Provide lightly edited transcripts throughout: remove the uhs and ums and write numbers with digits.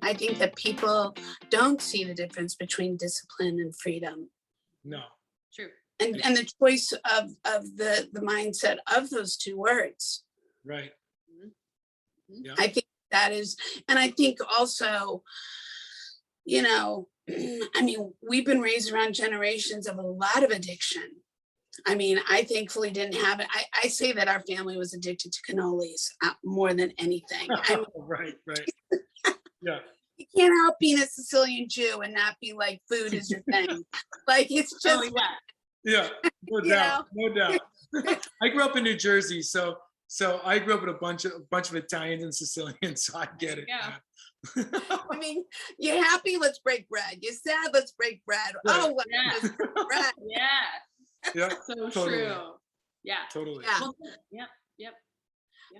I think that people don't see the difference between discipline and freedom. No. True. And the choice of the mindset of those two words. Right. Mm-hmm. Yeah. I think that is, and I think also, you know, I mean, we've been raised around generations of a lot of addiction. I mean, I thankfully didn't have it. I say that our family was addicted to cannolis more than anything. I mean, Right. Yeah. you can't help being a Sicilian Jew and not be like, food is your thing. Like, it's just, Yeah, no You doubt, no doubt. I grew up in New Jersey, so I grew up with a bunch of Italians and Sicilians, so I get it. Yeah. I mean, you're happy, let's break bread. You're sad, let's break bread. Right. Oh, Yeah. let's break bread. Yeah. Yeah, So totally. true. Yeah. totally. Yeah. Well, yep.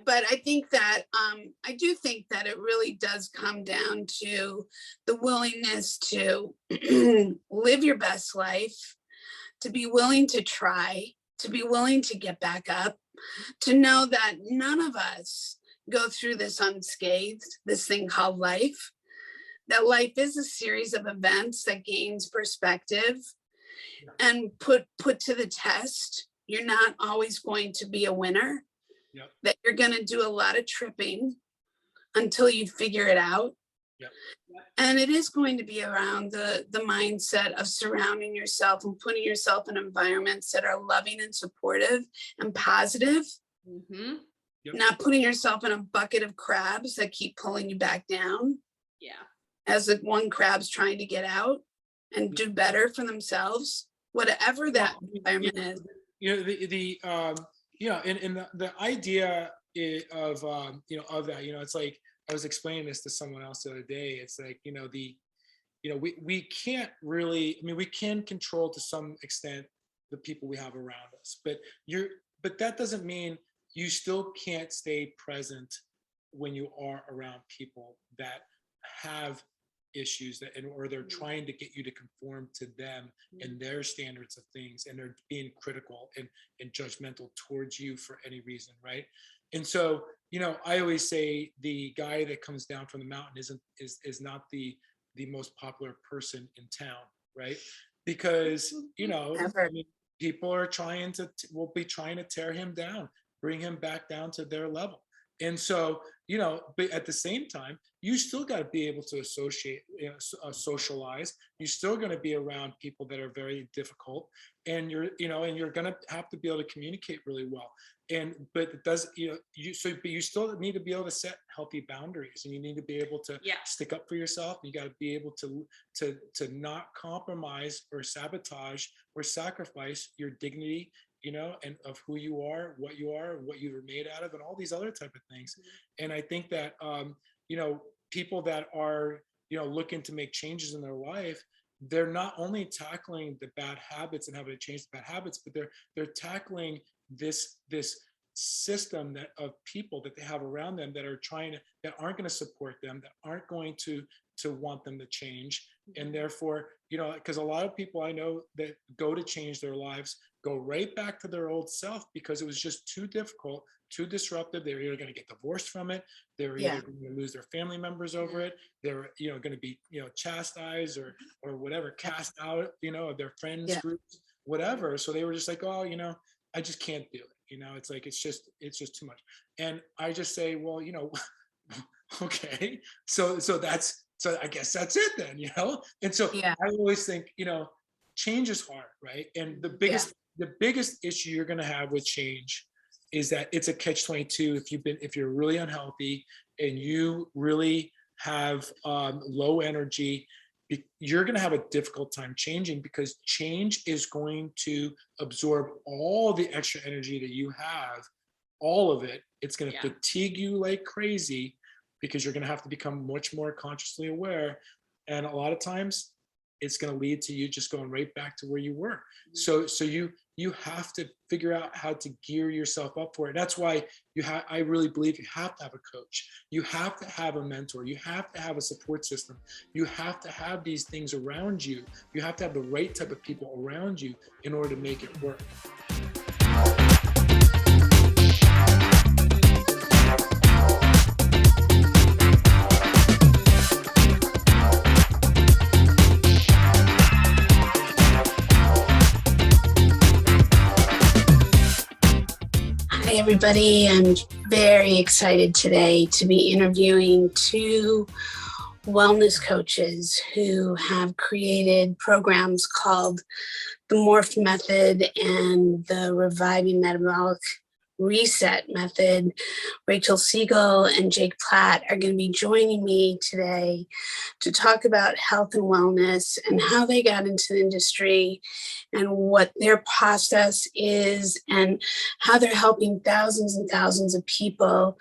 But I think that I do think that it really does come down to the willingness to live your best life, to be willing to try, to be willing to get back up, to know that none of us go through this unscathed, this thing called life, that life is a series of events that gains perspective and put to the test. You're not always going to be a winner. Yep. That you're going to do a lot of tripping until you figure it out. Yep. And it is going to be around the mindset of surrounding yourself and putting yourself in environments that are loving and supportive and positive, Mm-hmm. Yep. not putting yourself in a bucket of crabs that keep pulling you back down Yeah. as the one crab's trying to get out and do better for themselves, whatever that environment is. You know, and the idea of of that, it's like I was explaining this to someone else the other day. It's like, we can't really, I mean, we can control to some extent the people we have around us, but that doesn't mean you still can't stay present when you are around people that have issues or they're trying to get you to conform to them and their standards of things, and they're being critical and judgmental towards you for any reason, right? And so, I always say the guy that comes down from the mountain is not the most popular person in town, right? Because I mean, people are will be trying to tear him down, bring him back down to their level. And so, but at the same time, you still got to be able to associate, socialize. You're still going to be around people that are very difficult, and you're going to have to be able to communicate really well. But it does, you still need to be able to set healthy boundaries, and you need to be able to stick up for yourself. You got to be able to not compromise or sabotage or sacrifice your dignity, and of who you are, what you were made out of, and all these other type of things. And I think that, people that are, looking to make changes in their life, they're not only tackling the bad habits and having to change the bad habits, but they're tackling this system of people that they have around them that aren't going to support them, that aren't going to want them to change. And therefore, because a lot of people I know that go to change their lives go right back to their old self because it was just too difficult, too disruptive. They were either going to get divorced from it, they were either going to lose their family members over it, they were going to be chastised or whatever, cast out of their friends groups, whatever. So they were just like, oh, I just can't do it. It's like it's just too much. And I just say, well, okay, so I guess that's it then, And so I always think, change is hard, right? And the biggest issue you're going to have with change is that it's a catch-22. If you're really unhealthy and you really have low energy, you're going to have a difficult time changing, because change is going to absorb all the extra energy that you have, all of it. It's going to fatigue you like crazy, because you're going to have to become much more consciously aware. And a lot of times it's going to lead to you just going right back to where you were. So you have to figure out how to gear yourself up for it. That's why I really believe you have to have a coach. You have to have a mentor. You have to have a support system. You have to have these things around you. You have to have the right type of people around you in order to make it work. everybody. I'm very excited today to be interviewing two wellness coaches who have created programs called the Morph Method and the Reviving Metabolic Reset Method. Rachel Sigl and Jake Platt are going to be joining me today to talk about health and wellness and how they got into the industry and what their process is and how they're helping thousands and thousands of people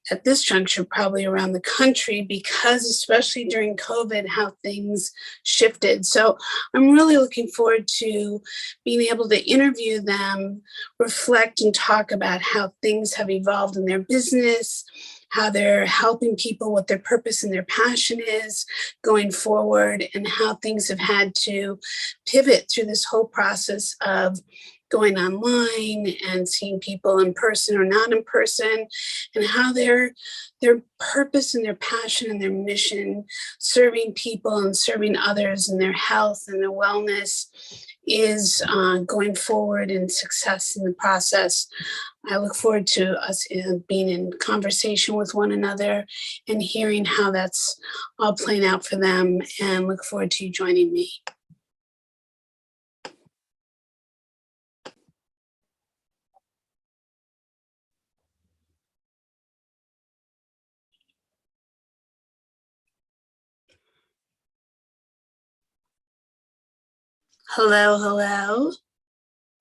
at this juncture, probably around the country, because especially during COVID, how things shifted. So I'm really looking forward to being able to interview them, reflect and talk about how things have evolved in their business, how they're helping people, what their purpose and their passion is going forward, and how things have had to pivot through this whole process of going online and seeing people in person or not in person, and how their purpose and their passion and their mission, serving people and serving others and their health and their wellness, is going forward in success in the process. I look forward to us being in conversation with one another and hearing how that's all playing out for them, and look forward to you joining me. Hello, hello.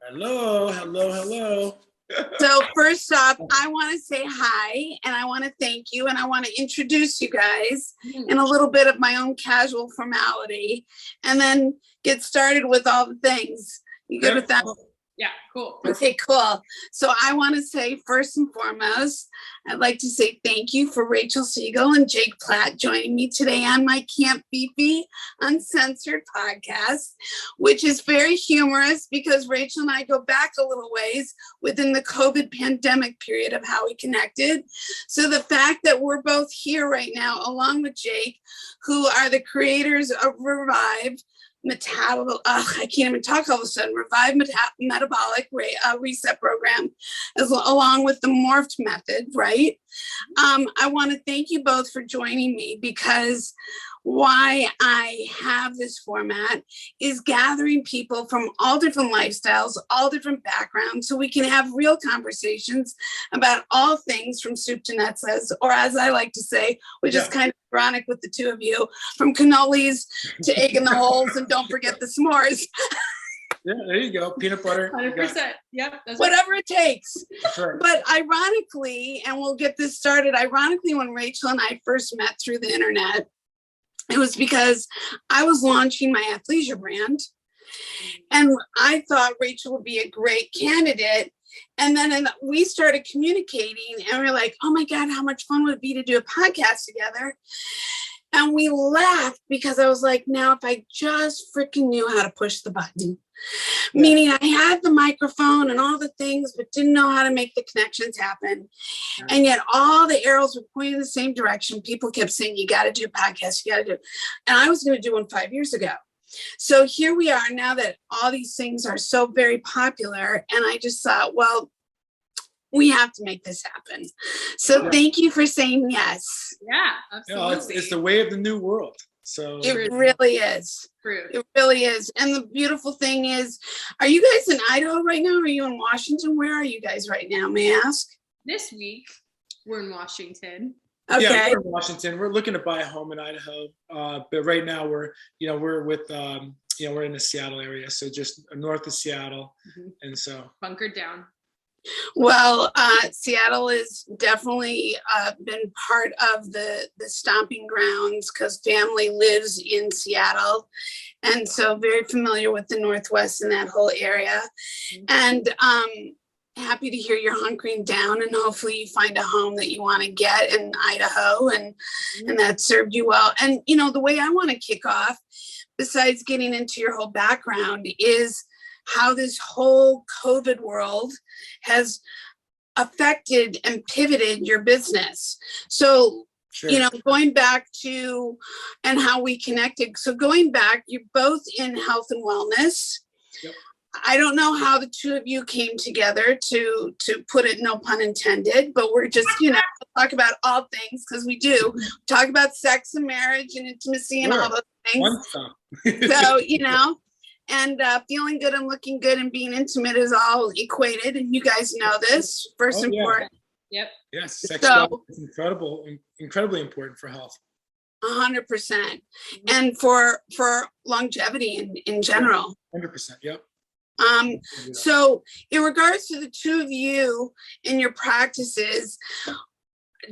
Hello, hello, hello. So first off, I want to say hi, and I want to thank you, and I want to introduce you guys in a little bit of my own casual formality, and then get started with all the things. You good with that? Yeah, cool. Okay, cool. So I want to say, first and foremost, I'd like to say thank you for Rachel Sigl and Jake Platt joining me today on my Camp Fifi Uncensored podcast, which is very humorous because Rachel and I go back a little ways within the COVID pandemic period of how we connected. So the fact that we're both here right now, along with Jake, who are the creators of Revive, I can't even talk all of a sudden. Revive Metabolic Reset Program, along with the Morphed Method, right? I want to thank you both for joining me, because why I have this format is gathering people from all different lifestyles, all different backgrounds, so we can have real conversations about all things from soup to nuts, as I like to say, which is kind of ironic with the two of you, from cannolis to egg in the holes, and don't forget the s'mores. Yeah, there you go. Peanut butter. 100%. Yep. Whatever it takes. Right. But ironically, and we'll get this started, when Rachel and I first met through the internet, it was because I was launching my athleisure brand, and I thought Rachel would be a great candidate. And then we started communicating, and we're like, oh my God, how much fun would it be to do a podcast together? And we laughed because I was like, now if I just freaking knew how to push the button, meaning I had the microphone and all the things, but didn't know how to make the connections happen. And yet all the arrows were pointing in the same direction. People kept saying, you got to do a podcast, you got to do it. And I was going to do one 5 years ago. So here we are now that all these things are so very popular. And I just thought, well, we have to make this happen. So thank you for saying yes. Yeah, absolutely. It's the way of the new world. So it really is. True. It really is. And the beautiful thing is, are you guys in Idaho right now? Are you in Washington? Where are you guys right now? May I ask? This week, we're in Washington. Okay. Yeah, we're in Washington. We're looking to buy a home in Idaho, but right now we're with we're in the Seattle area, so just north of Seattle, and so bunkered down. Well, Seattle has definitely been part of the stomping grounds because family lives in Seattle, and so very familiar with the Northwest and that whole area. And happy to hear you're hunkering down, and hopefully you find a home that you want to get in Idaho, and that served you well. And the way I want to kick off, besides getting into your whole background, is how this whole COVID world has affected and pivoted your business. So, going back to, and how we connected. So going back, you're both in health and wellness. Yep. I don't know how the two of you came together to put it, no pun intended, but we're just, talk about all things because we do talk about sex and marriage and intimacy and all those things. Fun stuff. So, and feeling good and looking good and being intimate is all equated. And you guys know this, first and foremost. Yep. Yes, sex is incredibly important for health. 100%. And for longevity in general. 100%, yep. So in regards to the two of you in your practices,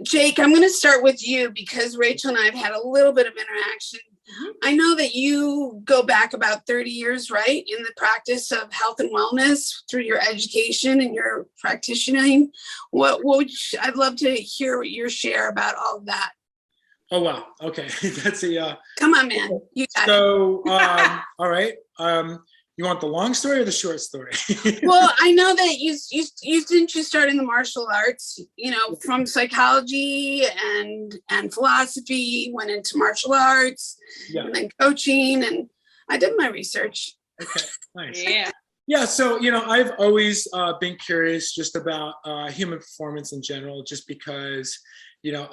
Jake, I'm going to start with you because Rachel and I have had a little bit of interaction. I know that you go back about 30 years, right, in the practice of health and wellness through your education and your practicing. I'd love to hear your share about all of that. Oh, wow. Okay. That's come on, man. You got it. All right. You want the long story or the short story? Well, I know that you start in the martial arts, from psychology and philosophy, went into martial arts, and then coaching, and I did my research. Okay, nice. Yeah. Yeah, so, I've always been curious just about human performance in general, just because,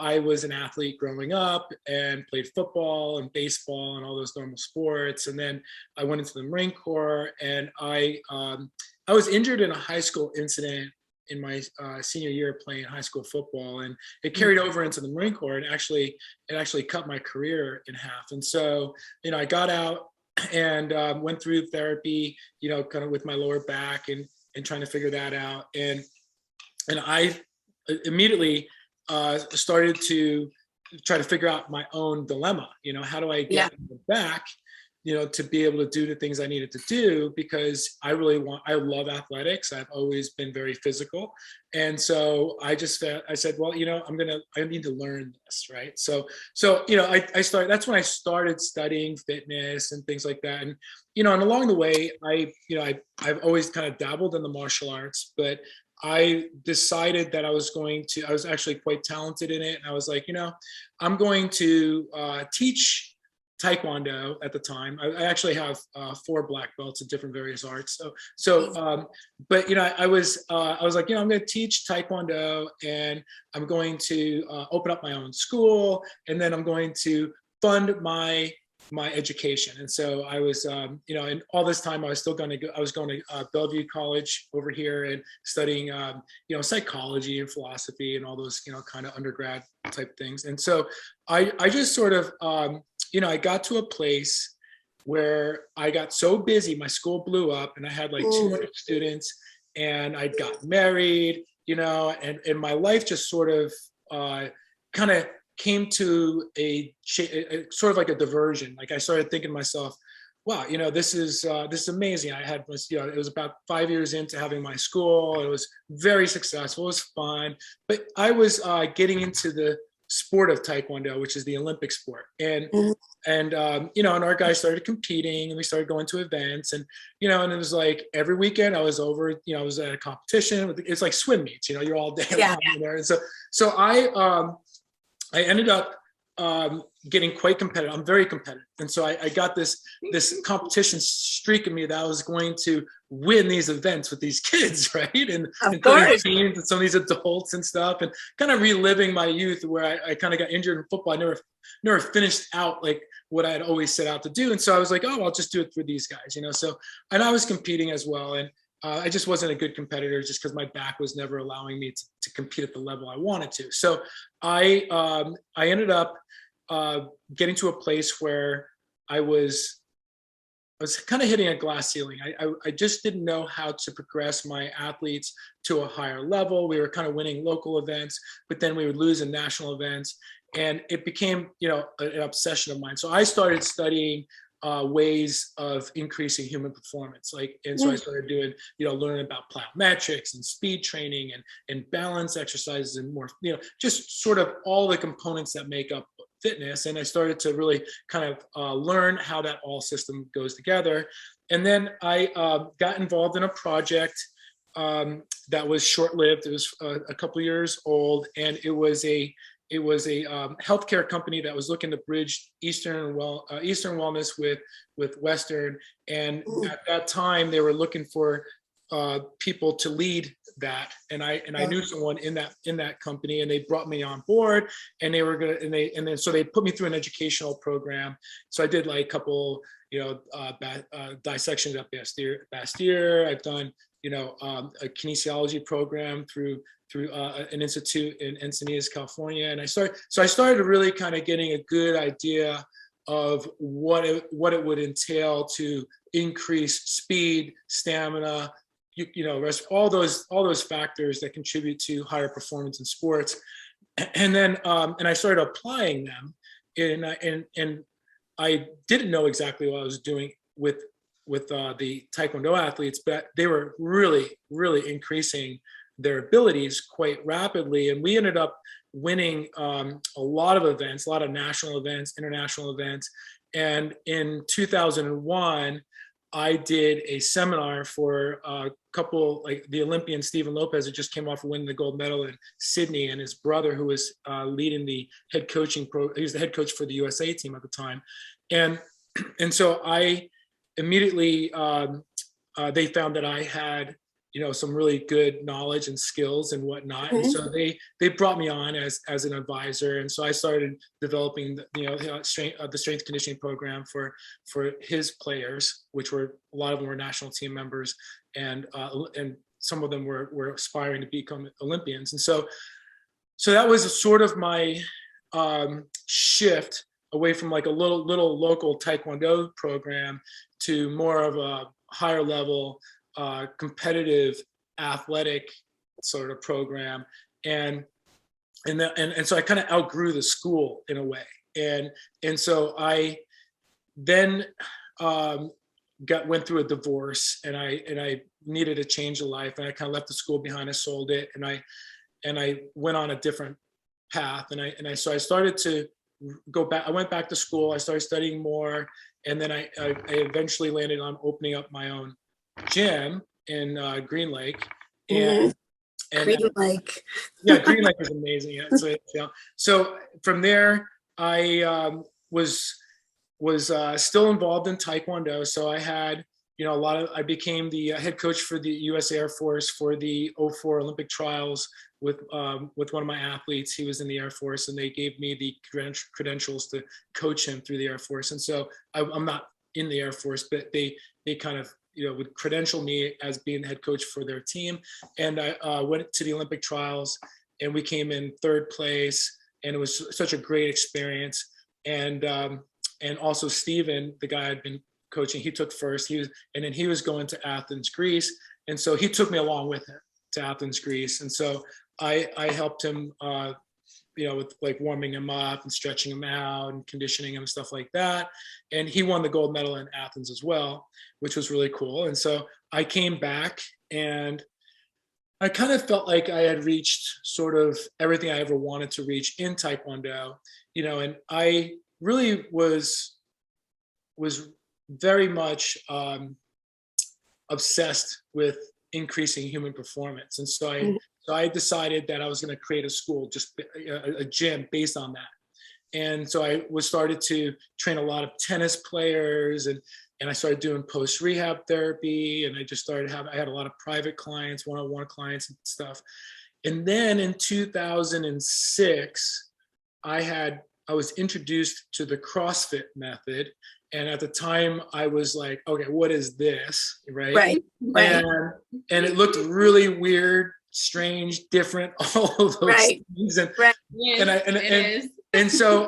I was an athlete growing up and played football and baseball and all those normal sports. And then I went into the Marine Corps, and I was injured in a high school incident in my senior year playing high school football, and it carried over into the Marine Corps, and it actually cut my career in half. And so, I got out and went through therapy, kind of with my lower back and trying to figure that out. And I immediately started to try to figure out my own dilemma. How do I get back, to be able to do the things I needed to do, because I love athletics. I've always been very physical. And so I said, well, I need to learn this. Right. So, that's when I started studying fitness and things like that. And, and along the way, I've always kind of dabbled in the martial arts, but I decided that I was actually quite talented in it. And I was like, I'm going to teach Taekwondo at the time. I actually have 4 black belts in different various arts. But I was like, I'm going to teach Taekwondo, and I'm going to open up my own school, and then I'm going to fund my education. And so I was, and all this time I was going to Bellevue College over here and studying, psychology and philosophy and all those, kind of undergrad type things. And so I just sort of, I got to a place where I got so busy, my school blew up, and I had like 200 students, and I got married, and my life just sort of kind of came to a sort of like a diversion. Like I started thinking to myself, wow, this is amazing. I had, it was about 5 years into having my school. It was very successful. It was fun, but I was getting into the sport of Taekwondo, which is the Olympic sport. And our guys started competing, and we started going to events, and, and it was like every weekend I was over, I was at a competition. It's like swim meets, you're all day there. And so I ended up getting quite competitive. I'm very competitive. And so I got this competition streak in me that I was going to win these events with these kids, right? And teams and some of these adults and stuff, and kind of reliving my youth where I kind of got injured in football. I never finished out like what I had always set out to do. And so I was like, oh, I'll just do it for these guys, So, and I was competing as well. And I just wasn't a good competitor just because my back was never allowing me to compete at the level I wanted to. So I ended up getting to a place where I was kind of hitting a glass ceiling. I just didn't know how to progress my athletes to a higher level. We were kind of winning local events, but then we would lose in national events. And it became, an obsession of mine. So I started studying ways of increasing human performance. And so I started doing, learning about plyometrics and speed training and balance exercises and more, just sort of all the components that make up fitness. And I started to really kind of learn how that all system goes together. And then I got involved in a project that was short-lived. It was a couple of years old, and it was a it was a healthcare company that was looking to bridge Eastern wellness with Western. And at that time, they were looking for people to lead that, and I knew someone in that company, and they brought me on board, and they were gonna, and then so they put me through an educational program. So I did like a couple, dissections at Bastyr. I've done, a kinesiology program through an institute in Encinitas, California, and I started really kind of getting a good idea of what it would entail to increase speed, stamina, all those factors that contribute to higher performance in sports. And then and I started applying them, and I didn't know exactly what I was doing with the Taekwondo athletes, but they were really increasing their abilities quite rapidly, and we ended up winning a lot of events, a lot of national events, international events. And in 2001, I did a seminar for a couple, like the Olympian Stephen Lopez, who just came off of winning the gold medal in Sydney, and his brother, who was leading the head coaching he was the head coach for the USA team at the time. And so I immediately, they found that I had, some really good knowledge and skills and whatnot. And so they brought me on as an advisor. And so I started developing the strength conditioning program for his players, which were, a lot of them were national team members, and some of them were aspiring to become Olympians. And so that was sort of my shift away from like a little local Taekwondo program to more of a higher level competitive athletic sort of program. And so I kind of outgrew the school in a way. And so I then went through a divorce, and I needed a change of life, and I kind of left the school behind. I sold it, and I went on a different path. So I started to go back. I went back to school. I started studying more, and then I eventually landed on opening up my own gym in Green Lake. And Green Lake. Yeah, Green Lake was amazing. So from there, I was still involved in Taekwondo. So I had, I became the head coach for the U.S. Air Force for the '04 Olympic trials with one of my athletes. He was in the Air Force, and they gave me the credentials to coach him through the Air Force. And so I'm not in the Air Force, but they kind of, would credential me as being the head coach for their team. And I went to the Olympic trials, and we came in third place, and it was such a great experience. And also Steven, the guy I'd been coaching, he took first. And then he was going to Athens, Greece. And so he took me along with him to Athens, Greece. And so I helped him, with like warming him up and stretching him out and conditioning him, stuff like that. And he won the gold medal in Athens as well, which was really cool. And so I came back, and I kind of felt like I had reached sort of everything I ever wanted to reach in Taekwondo, and I really was very much obsessed with increasing human performance. And so I decided that I was going to create a school, just a gym based on that. And so I started to train a lot of tennis players, and I started doing post-rehab therapy, and I had a lot of private clients, one-on-one clients and stuff. And then in 2006, I was introduced to the CrossFit method. And at the time I was like, okay, what is this? Right. And it looked really weird, strange, different, all of those things. And so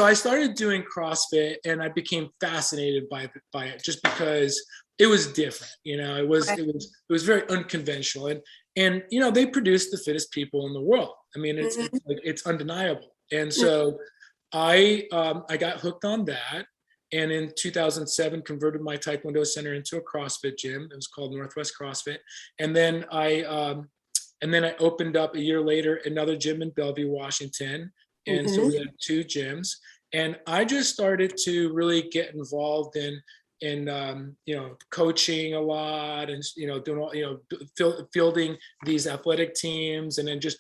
I started doing CrossFit, and I became fascinated by it just because it was different. It was very unconventional, and they produce the fittest people in the world. I mean, it's undeniable. And so I got hooked on that, and in 2007 converted my Taekwondo center into a CrossFit gym. It was called Northwest CrossFit. And then I opened up a year later another gym in Bellevue, Washington. And so we had 2 gyms, and I just started to really get involved in coaching a lot, and doing all, fielding these athletic teams, and then just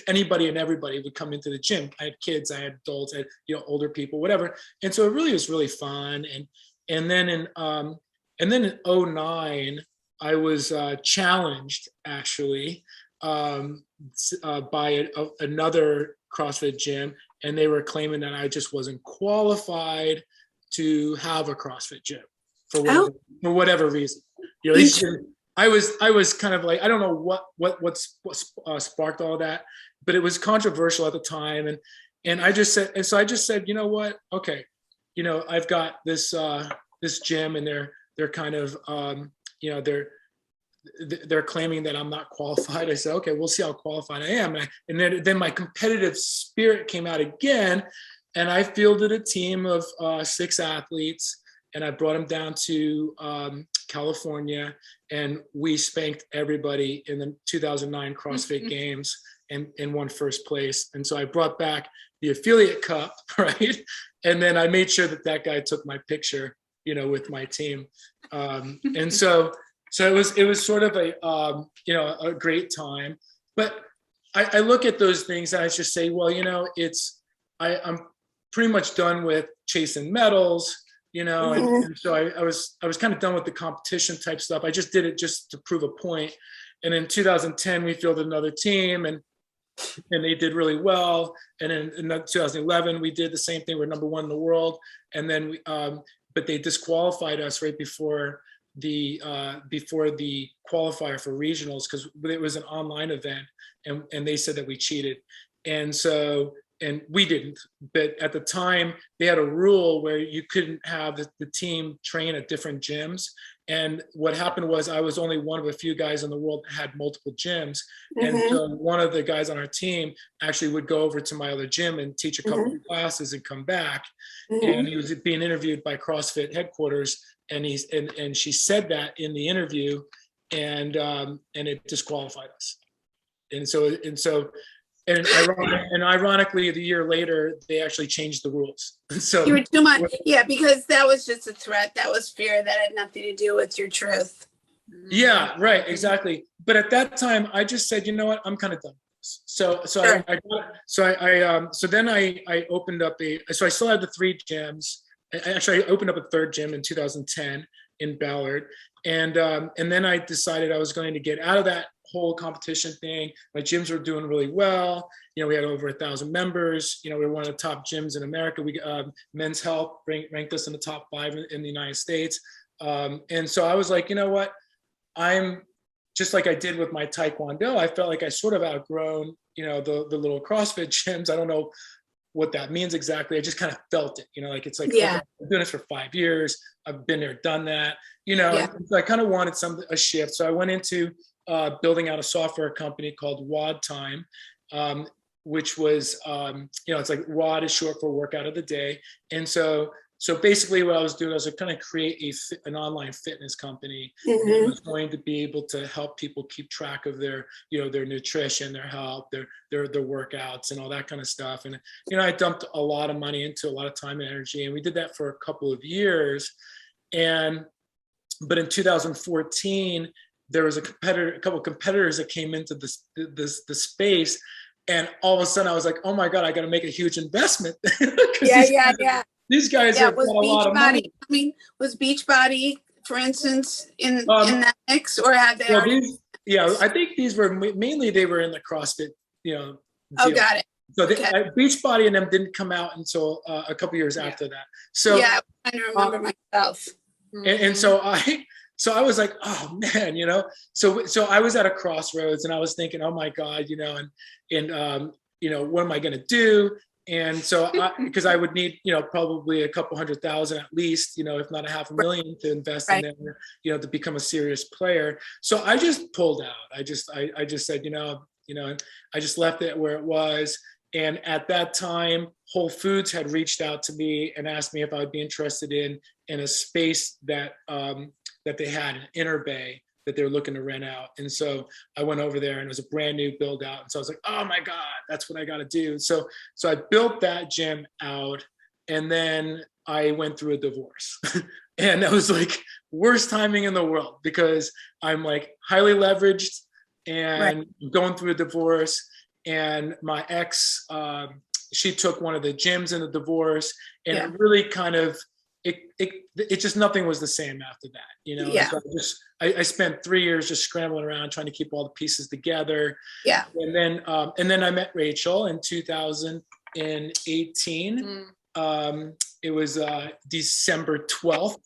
anybody and everybody would come into the gym. I had kids, I had adults, I had older people, whatever, and so it really was really fun. And then in '09, I was challenged actually by another CrossFit gym, and they were claiming that I just wasn't qualified to have a CrossFit gym for whatever reason. I was kind of like, I don't know what sparked all that, but it was controversial at the time, and I just said, you know what? Okay, I've got this gym, and they're kind of they're claiming that I'm not qualified. I said, okay, we'll see how qualified I am. And then my competitive spirit came out again, and I fielded a team of 6 athletes, and I brought them down to California, and we spanked everybody in the 2009 CrossFit Games and won first place. And so I brought back the affiliate cup, right? And then I made sure that guy took my picture, with my team. And so it was sort of a great time. But I look at those things and I just say, well, I'm pretty much done with chasing medals, and so I was kind of done with the competition type stuff. I just did it just to prove a point. And in 2010, we fielded another team, and they did really well. And in 2011, we did the same thing. We're number 1 in the world. And then but they disqualified us right before the qualifier for regionals, because it was an online event, and they said that we cheated. And we didn't, but at the time they had a rule where you couldn't have the team train at different gyms. And what happened was I was only one of a few guys in the world that had multiple gyms. And so one of the guys on our team actually would go over to my other gym and teach a couple of classes and come back. And he was being interviewed by CrossFit headquarters, and she said that in the interview, and it disqualified us. And ironically, the year later, they actually changed the rules. So you were too much, yeah, because that was just a threat. That was fear. That had nothing to do with your truth. Yeah, right, exactly. But at that time, I just said, you know what, I'm kind of done with this. So then I opened up so I still had the 3 gyms. Actually, I opened up a 3rd gym in 2010 in Ballard, and then I decided I was going to get out of that whole competition thing. My gyms were doing really well. We had over 1,000 members. We were one of the top gyms in America. We Men's Health ranked us in the top 5 in the United States. And so I was like, you know what? I'm just like I did with my Taekwondo. I felt like I sort of outgrown, the little CrossFit gyms. I don't know what that means exactly. I just kind of felt it, it's like, yeah. I've been doing this for 5 years. I've been there, done that, Yeah. So I kind of wanted a shift. So I went into building out a software company called WOD Time, which was, it's like WOD is short for workout of the day. And so basically what I was doing was to kind of create an online fitness company that was going to be able to help people keep track of their, their nutrition, their health, their workouts and all that kind of stuff. And, I dumped a lot of money into a lot of time and energy, and we did that for a couple of years. But in 2014, there was a couple of competitors that came into the space, and all of a sudden I was like, oh my God, I got to make a huge investment. Yeah. These guys have got a lot of money. I mean, was Beachbody, for instance, in that mix, or had they already? I think these were mainly, they were in the CrossFit, deal. Got it. So Beachbody and them didn't come out until a couple years after that. So yeah, I remember myself. And so I was like, oh man, so I was at a crossroads, and I was thinking, oh my God, what am I going to do? And so because I would need, probably a couple 100,000 at least, if not $500,000 to invest in there, to become a serious player. So I just pulled out. I just said, I just left it where it was. And at that time, Whole Foods had reached out to me and asked me if I would be interested in a space that they had in Inner Bay that they were looking to rent out. And so I went over there, and it was a brand new build out. And so I was like, oh my God, that's what I got to do. So I built that gym out, and then I went through a divorce. And that was like worst timing in the world because I'm like highly leveraged and going through a divorce. And my ex, she took one of the gyms in the divorce, and it really kind of it just nothing was the same after that, you know. Yeah. So I spent 3 years just scrambling around trying to keep all the pieces together. Yeah. And then I met Rachel in 2018. It was December 12th.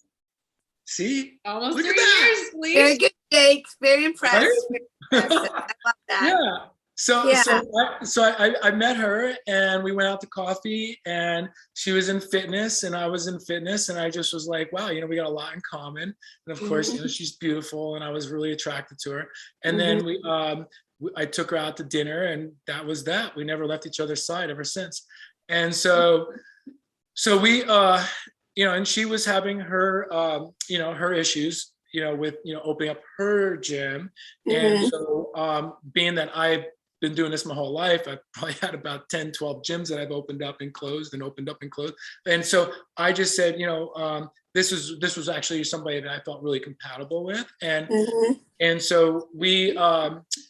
See? Almost Look 3 at that. years, Lee. Very good, Jake. Very impressed. Right? Very impressive. I love that. Yeah. So I met her, and we went out to coffee, and she was in fitness and I was in fitness, and I just was like, wow, you know, we got a lot in common. And of course, you know, she's beautiful and I was really attracted to her. And then I took her out to dinner, and that was that. We never left each other's side ever since. And so we, you know, and she was having her, you know, her issues, you know, with, you know, opening up her gym. And so being that I've been doing this my whole life, I've probably had about 10, 12 gyms that I've opened up and closed and opened up and closed. And so I just said, you know, this was actually somebody that I felt really compatible with. And so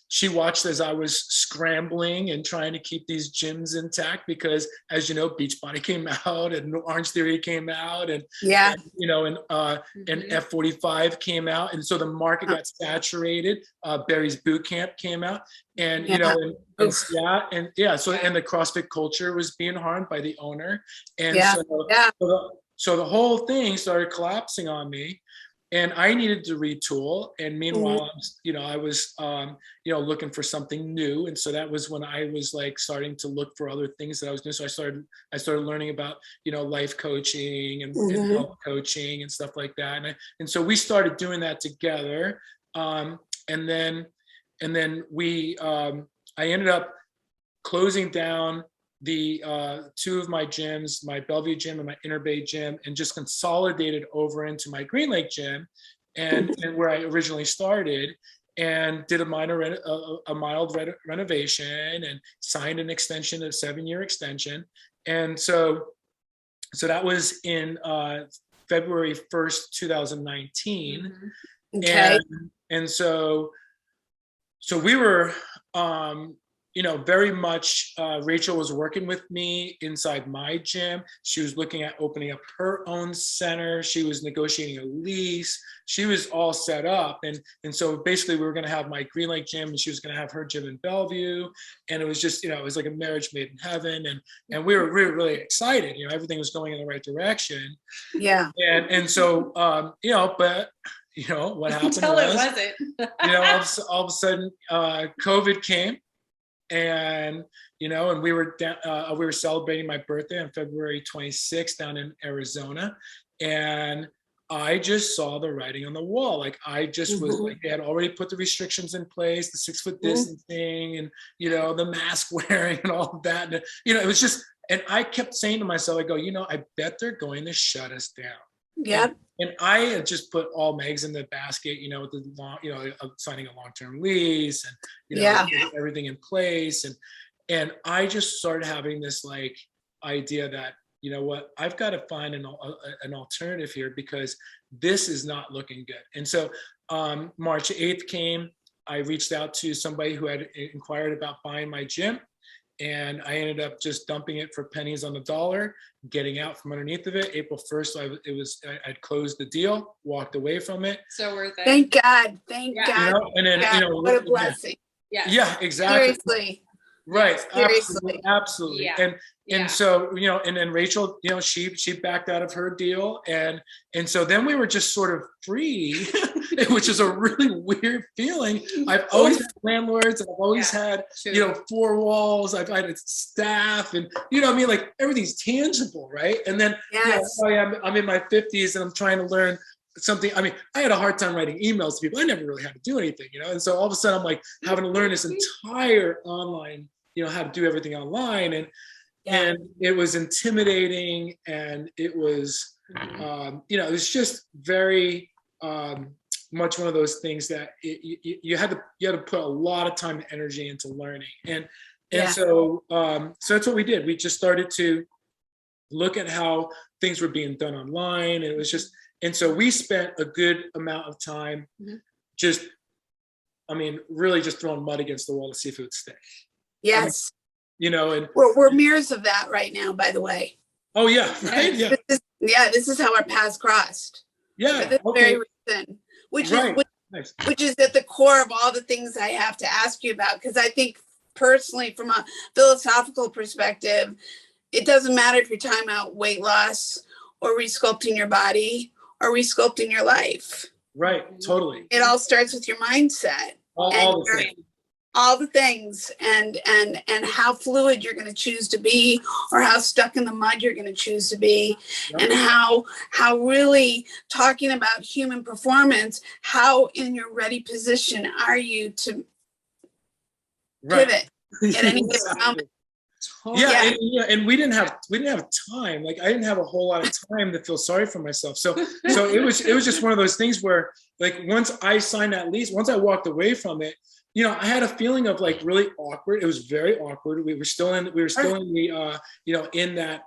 she watched as I was scrambling and trying to keep these gyms intact because, as you know, Beachbody came out and Orange Theory came out, and you know, and F45 came out, and so the market got saturated. Barry's Boot Camp came out, and you know, and so the CrossFit culture was being harmed by the owner, and so the whole thing started collapsing on me. And I needed to retool. And meanwhile, you know, I was, you know, looking for something new. And so that was when I was like starting to look for other things that I was doing. So I started learning about, you know, life coaching and health coaching and stuff like that. And so we started doing that together. And then we, I ended up closing down the two of my gyms, my Bellevue gym and my Inner Bay gym, and just consolidated over into my Green Lake gym, and where I originally started, and did a mild renovation and signed an extension, a 7-year extension. And so that was in February 1st, 2019. Okay. And so we were, you know, very much, Rachel was working with me inside my gym. She was looking at opening up her own center. She was negotiating a lease. She was all set up. And so basically we were going to have my Green Lake gym, and she was going to have her gym in Bellevue. And it was just, you know, it was like a marriage made in heaven. And we were really, really excited. You know, everything was going in the right direction. Yeah. And so, you know, but, you know, what happened Until was, it wasn't. you know, all of a sudden, COVID came. And, you know, and we were celebrating my birthday on February 26th down in Arizona. And I just saw the writing on the wall. Like, I just was like, they had already put the restrictions in place, the 6-foot distancing, and, you know, the mask wearing and all of that. And, you know, it was just, and I kept saying to myself, I go, you know, I bet they're going to shut us down. Yeah. And I had just put all my eggs in the basket, you know, with the long, you know, signing a long-term lease and, you know, everything in place. And I just started having this like idea that, you know what, I've got to find an alternative here because this is not looking good. And so March 8th came, I reached out to somebody who had inquired about buying my gym. And I ended up just dumping it for pennies on the dollar, getting out from underneath of it. April 1st, I'd closed the deal, walked away from it. So worth it. Thank God. Thank God. You know, and then, you know, what a blessing. Yeah, exactly. Seriously. Right. Seriously. Absolutely. Yeah. And so, you know, and then Rachel, you know, she backed out of her deal. And so then we were just sort of free, which is a really weird feeling. I've always had landlords, and I've always had, you know, 4 walls. I've had staff, and, you know what I mean? Like, everything's tangible, right? And then you know, I'm in my 50s and I'm trying to learn something. I mean, I had a hard time writing emails to people. I never really had to do anything, you know? And so all of a sudden I'm like having to learn this entire online, you know, how to do everything online. And it was intimidating, and it was, you know, it was just very much one of those things that you had to put a lot of time and energy into learning. And so that's what we did. We just started to look at how things were being done online. And it was just, and so we spent a good amount of time just, I mean, really just throwing mud against the wall to see if it would stay. Yes. You know, and we're mirrors of that right now, by the way. oh yeah, right. Yeah. This is how our paths crossed. Yeah. For this very reason, which is at the core of all the things I have to ask you about. Because I think personally, from a philosophical perspective, it doesn't matter if you're talking about weight loss or resculpting your body or resculpting your life. Right. Totally. It all starts with your mindset. All the things and how fluid you're going to choose to be, or how stuck in the mud you're going to choose to be. Yep. And how really talking about human performance, how in your ready position are you to pivot at any given moment. And we didn't have time. Like I didn't have a whole lot of time to feel sorry for myself. So it was just one of those things where, like, once I signed that lease, once I walked away from it, you know, I had a feeling of like really awkward. It was very awkward. We were still in the in that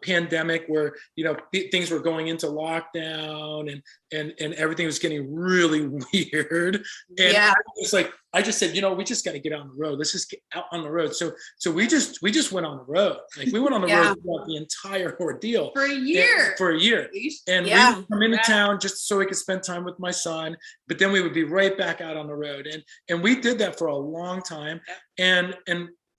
pandemic where, you know, things were going into lockdown and everything was getting really weird. And I just said, you know, we just got to get out on the road. Let's just get out on the road. So we just went on the road. Like we went on the road throughout the entire ordeal for a year. And we would come into town just so we could spend time with my son, but then we would be right back out on the road. And we did that for a long time. And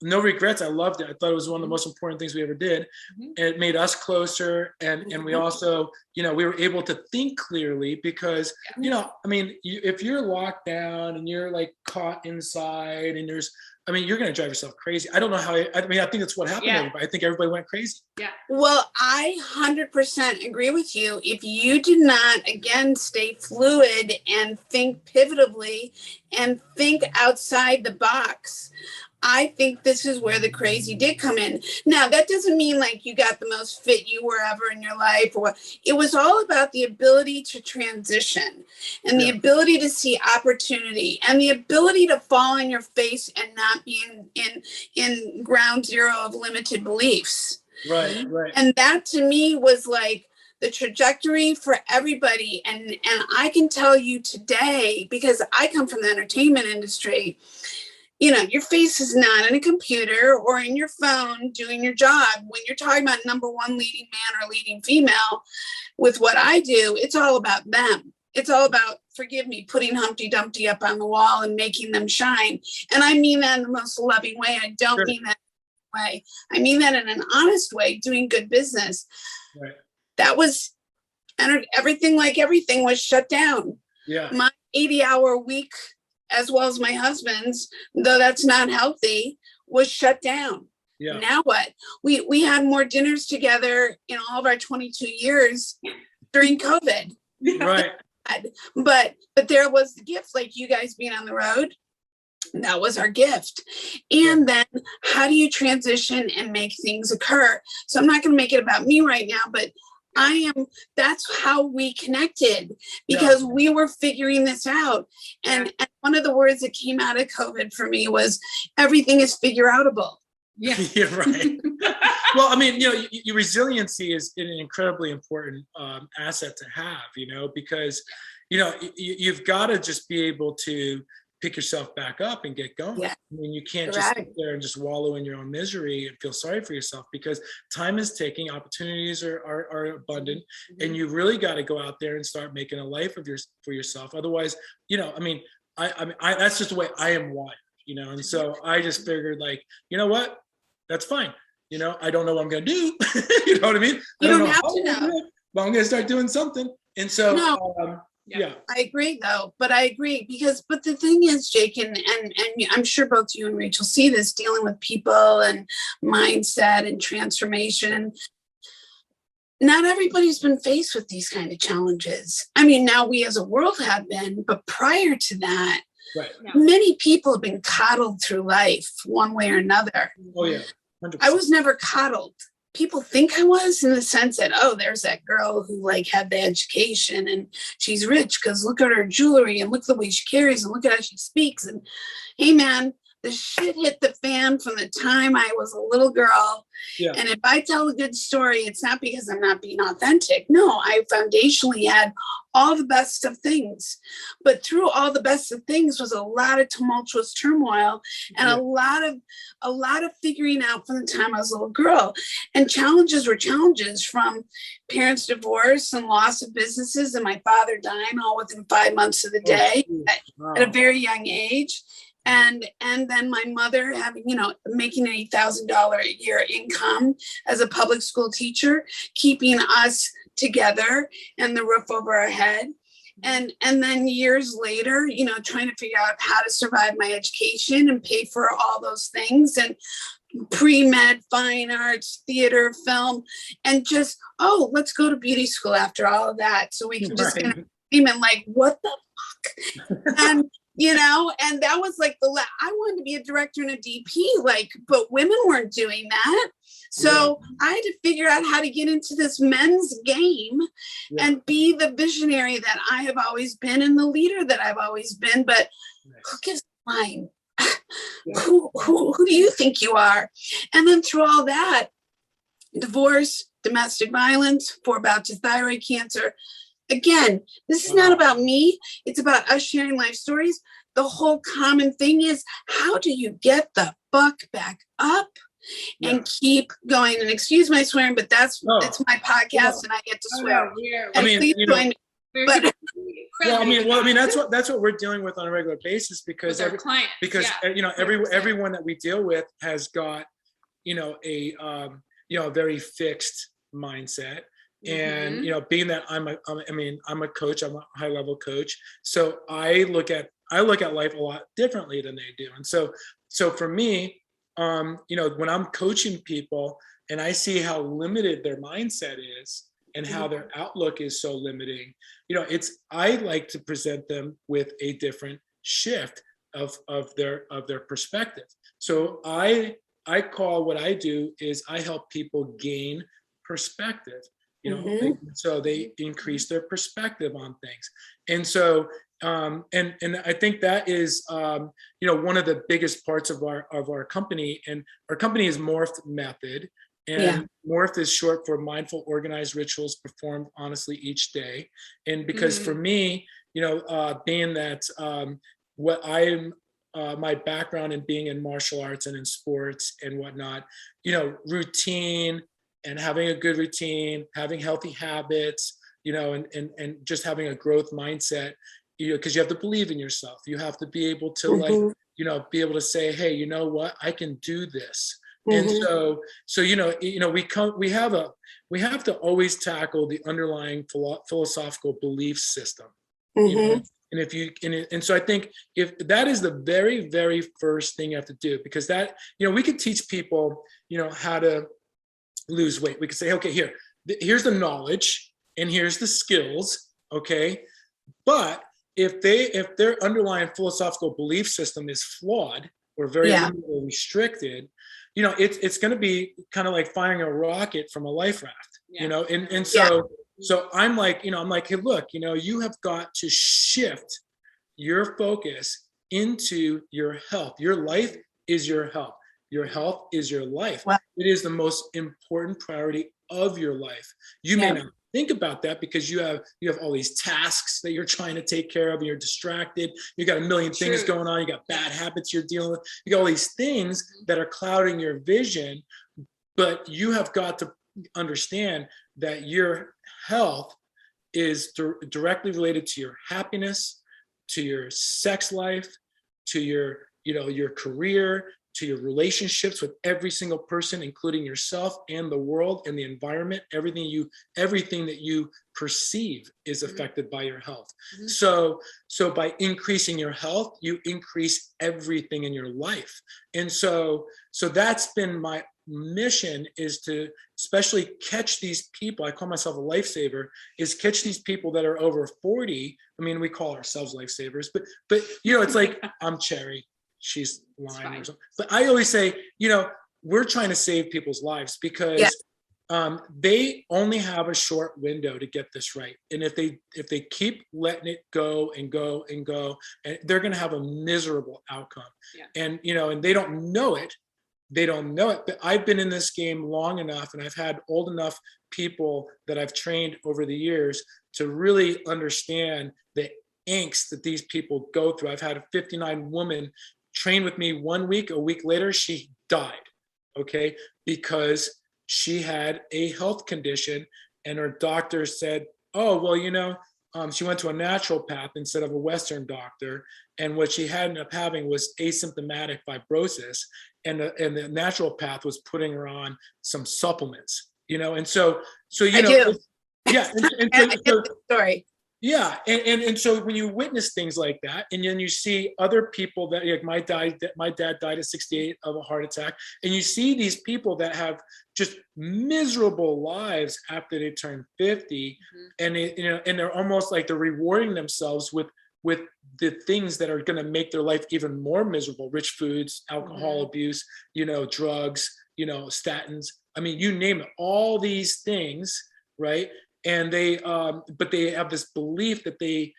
no regrets. I loved it. I thought it was one of the most important things we ever did. It made us closer. And we also, you know, we were able to think clearly because, you know, I mean, if you're locked down and you're like caught inside and you're going to drive yourself crazy. I don't know how, I think that's what happened to everybody. I think everybody went crazy. Yeah. Well, I 100% agree with you. If you do not, again, stay fluid and think pivotably and think outside the box, I think this is where the crazy did come in. Now, that doesn't mean like you got the most fit you were ever in your life, or what. It was all about the ability to transition and the ability to see opportunity and the ability to fall on your face and not be in ground zero of limited beliefs. Right. And that to me was like the trajectory for everybody. And I can tell you today, because I come from the entertainment industry, you know, your face is not in a computer or in your phone doing your job. When you're talking about number one leading man or leading female with what I do, it's all about them. It's all about, forgive me, putting Humpty Dumpty up on the wall and making them shine. And I mean that in the most loving way. I don't mean that in a way. I mean that in an honest way, doing good business. Right. That was, everything was shut down. Yeah. My 80-hour week, as well as my husband's, though that's not healthy, was shut down. Yeah. Now what? We had more dinners together in all of our 22 years during COVID. Right. But there was the gift, like you guys being on the road. That was our gift. And then how do you transition and make things occur? So I'm not going to make it about me right now, but that's how we connected, because we were figuring this out. And one of the words that came out of COVID for me was everything is figure outable. Yeah. You're right. Well, I mean, you know, your resiliency is an incredibly important asset to have, you know, because, you know, you've got to just be able to pick yourself back up and get going. I mean, you can't just sit there and just wallow in your own misery and feel sorry for yourself, because time is ticking, opportunities are abundant, and you really got to go out there and start making a life for yourself. Otherwise, you know, I mean, I that's just the way I am wired, you know, and so I just figured, like, you know what, that's fine. You know, I don't know what I'm going to do. You know what I mean? You don't have to know. But I'm going to start doing something. And so, I agree though, but the thing is, Jake, and I'm sure both you and Rachel see this, dealing with people and mindset and transformation. Not everybody's been faced with these kind of challenges. I mean, now we as a world have been, but prior to that, many people have been coddled through life one way or another. Oh yeah, 100%. I was never coddled. People think I was, in the sense that, oh, there's that girl who like had the education and she's rich because look at her jewelry and look at the way she carries and look at how she speaks. And hey, man, the shit hit the fan from the time I was a little girl. Yeah. And if I tell a good story, it's not because I'm not being authentic. No, I foundationally had all the best of things. But through all the best of things was a lot of tumultuous turmoil and a lot of figuring out from the time I was a little girl. And challenges were challenges, from parents' divorce and loss of businesses and my father dying all within 5 months of the day at a very young age. And then my mother having, making an $8,000 a year income as a public school teacher, keeping us together and the roof over our head. And then years later, trying to figure out how to survive my education and pay for all those things, and pre-med, fine arts, theater, film, and just, let's go to beauty school after all of that. So we can just kind of dream and like, what the fuck? And and that was like I wanted to be a director and a DP, but women weren't doing that. So I had to figure out how to get into this men's game and be the visionary that I have always been and the leader that I've always been. But who gives a flying? Who do you think you are? And then through all that, divorce, domestic violence, 4 bouts of thyroid cancer. Again, this is not about me. It's about us sharing life stories. The whole common thing is, how do you get the fuck back up and keep going? And excuse my swearing, but it's my podcast and I get to swear. That's what we're dealing with on a regular basis, because everyone that we deal with has got a very fixed mindset. And being that I'm a coach, I'm a high level coach, so I look at life a lot differently than they do. And so for me, when I'm coaching people and I see how limited their mindset is and how their outlook is so limiting, I like to present them with a different shift of their perspective. So I call what I do is I help people gain perspective. So they increase their perspective on things. And so, and I think that is, one of the biggest parts of our company. And our company is Morph Method, and Morph is short for mindful, organized rituals performed honestly each day. And because for me, being that what I'm, my background in being in martial arts and in sports and whatnot, routine, and having a good routine, having healthy habits, and just having a growth mindset, because you have to believe in yourself. You have to be able to be able to say, hey, you know what, I can do this. And so we have to always tackle the underlying philosophical belief system. And so I think if that is the very, very first thing you have to do, because that, we could teach people, how to lose weight. We could say, okay, here's the knowledge and here's the skills, okay? But if their underlying philosophical belief system is flawed or very limited or restricted, it's going to be kind of like firing a rocket from a life raft, and so I'm like, hey, look, you have got to shift your focus into your health. Your life is your health. Your health is your life. Wow. It is the most important priority of your life. You may not think about that because you have all these tasks that you're trying to take care of, and you're distracted. You got a million things going on. You got bad habits you're dealing with. You got all these things that are clouding your vision, but you have got to understand that your health is directly related to your happiness, to your sex life, to your career, to your relationships with every single person, including yourself and the world and the environment. Everything that you perceive is affected by your health. So by increasing your health, you increase everything in your life. And so that's been my mission, is to especially catch these people. I call myself a lifesaver, is catch these people that are over 40. I mean, we call ourselves lifesavers, but it's like, I'm Cherry, she's Lime or something. But I always say, we're trying to save people's lives, because they only have a short window to get this right. And if they keep letting it go and go and go, and they're going to have a miserable outcome. Yeah. And, and they don't know it. They don't know it, but I've been in this game long enough, and I've had old enough people that I've trained over the years to really understand the angst that these people go through. I've had a 59 woman train with me 1 week. A week later, she died, okay, because she had a health condition, and her doctor said, oh, well, she went to a naturopath instead of a Western doctor. And what she had ended up having was asymptomatic fibrosis. And the naturopath was putting her on some supplements, and so, I do. yeah. And I get the story. Yeah. And so when you witness things like that, and then you see other people that, like my dad died at 68 of a heart attack. And you see these people that have just miserable lives after they turn 50. And and they're almost like they're rewarding themselves with the things that are going to make their life even more miserable: rich foods, alcohol abuse, drugs, statins. I mean, you name it, all these things, right? And but they have this belief that they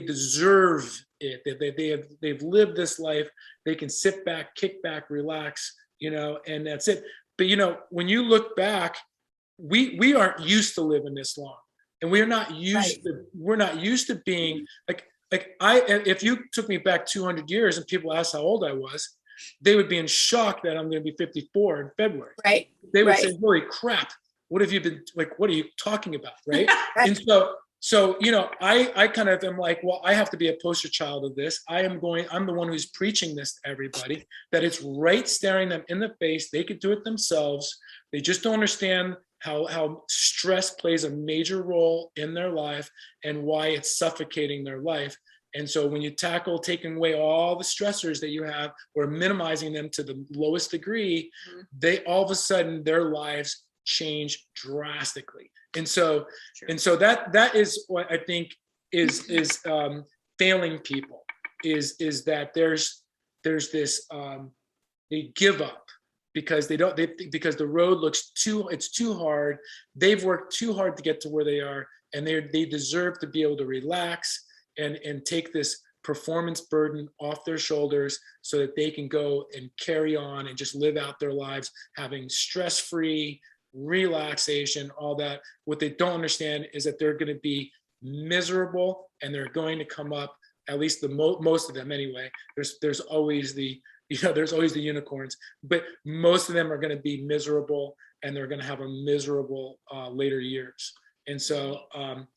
deserve it, that they've lived this life. They can sit back, kick back, relax, and that's it. But when you look back, we aren't used to living this long, and we're not used to being like if you took me back 200 years and people asked how old I was, they would be in shock that I'm going to be 54 in February. Right. They would say, holy crap, what have you been, like, what are you talking about? Right. And so, I kind of am like, well, I have to be a poster child of this. I'm the one who's preaching this to everybody, that it's right staring them in the face. They could do it themselves. They just don't understand how stress plays a major role in their life and why it's suffocating their life. And so when you tackle taking away all the stressors that you have or minimizing them to the lowest degree, they all of a sudden their lives change drastically. And so that is what I think is failing people is that there's this they give up because because the road looks too hard. They've worked too hard to get to where they are, and they deserve to be able to relax and take this performance burden off their shoulders so that they can go and carry on and just live out their lives having stress-free relaxation, all that. What they don't understand is that they're going to be miserable, and they're going to come up, at least most of them anyway. There's always the unicorns, but most of them are going to be miserable, and they're going to have a miserable later years. And so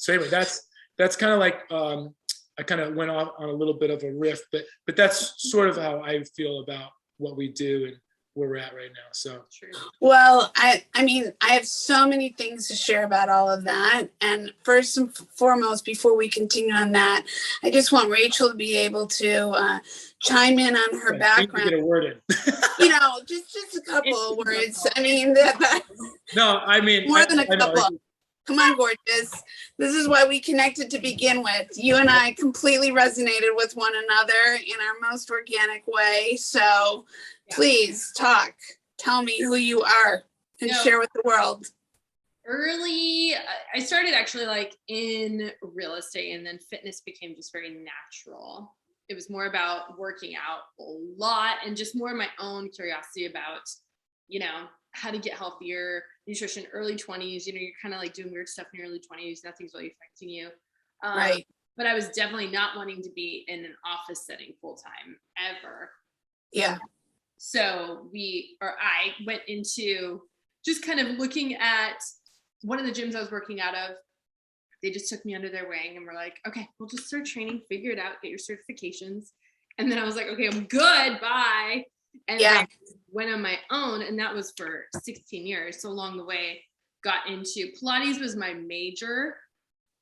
anyway, that's kind of like I kind of went off on a little bit of a riff, but that's sort of how I feel about what we do and where we're at right now. So, well, I mean, I have so many things to share about all of that. And first and foremost, before we continue on that, I just want Rachel to be able to chime in on her background. Get a word in. Just a couple of words. I mean, no, I mean more than a couple. Come on, gorgeous. This is why we connected to begin with. You and I completely resonated with one another in our most organic way. So please talk. Tell me who you are and share with the world. Early, I started actually like in real estate, and then fitness became just very natural. It was more about working out a lot and just more my own curiosity about, how to get healthier, nutrition, early 20s, you're kind of like doing weird stuff in your early 20s. Nothing's really affecting you. Right. But I was definitely not wanting to be in an office setting full time ever. Yeah. So I went into just kind of looking at one of the gyms I was working out of. They just took me under their wing and were like, okay, we'll just start training, figure it out, get your certifications. And then I was like, okay, I'm good. Bye. And then went on my own, and that was for 16 years. So along the way, got into Pilates was my major.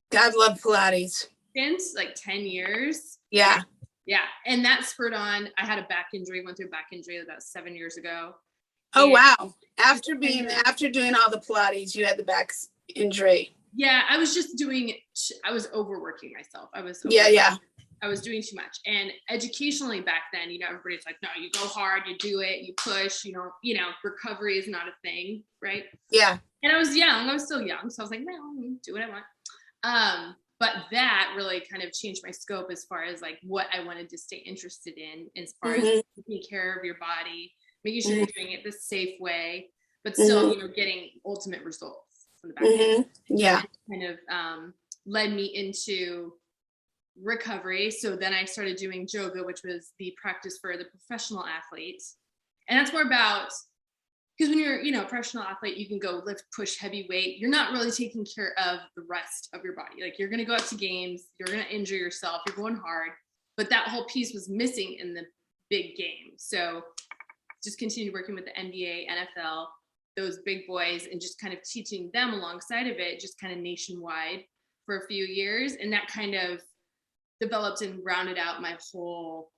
God love Pilates. Since like 10 years. Yeah. Yeah. And that spurred on, I had a back injury, went through a back injury about 7 years ago. Oh, wow. After doing all the Pilates, you had the back injury. Yeah. I was overworking myself. I was doing too much. And educationally back then, everybody's like, no, you go hard, you do it, you push, recovery is not a thing. Right. Yeah. And I was young. I was still young. So I was like, no, I'll do what I want. But that really kind of changed my scope as far as like what I wanted to stay interested in as far as taking care of your body, making sure you're doing it the safe way, but still, you know, getting ultimate results from the back end. Yeah. Kind of led me into recovery. So then I started doing yoga, which was the practice for the professional athletes. And that's more about, because when you're, you know, a professional athlete, you can go lift, push heavy weight. You're not really taking care of the rest of your body. Like you're going to go out to games, you're going to injure yourself, you're going hard. But that whole piece was missing in the big game. So just continued working with the NBA, NFL, those big boys, and just kind of teaching them alongside of it, just kind of nationwide for a few years. And that kind of developed and rounded out my whole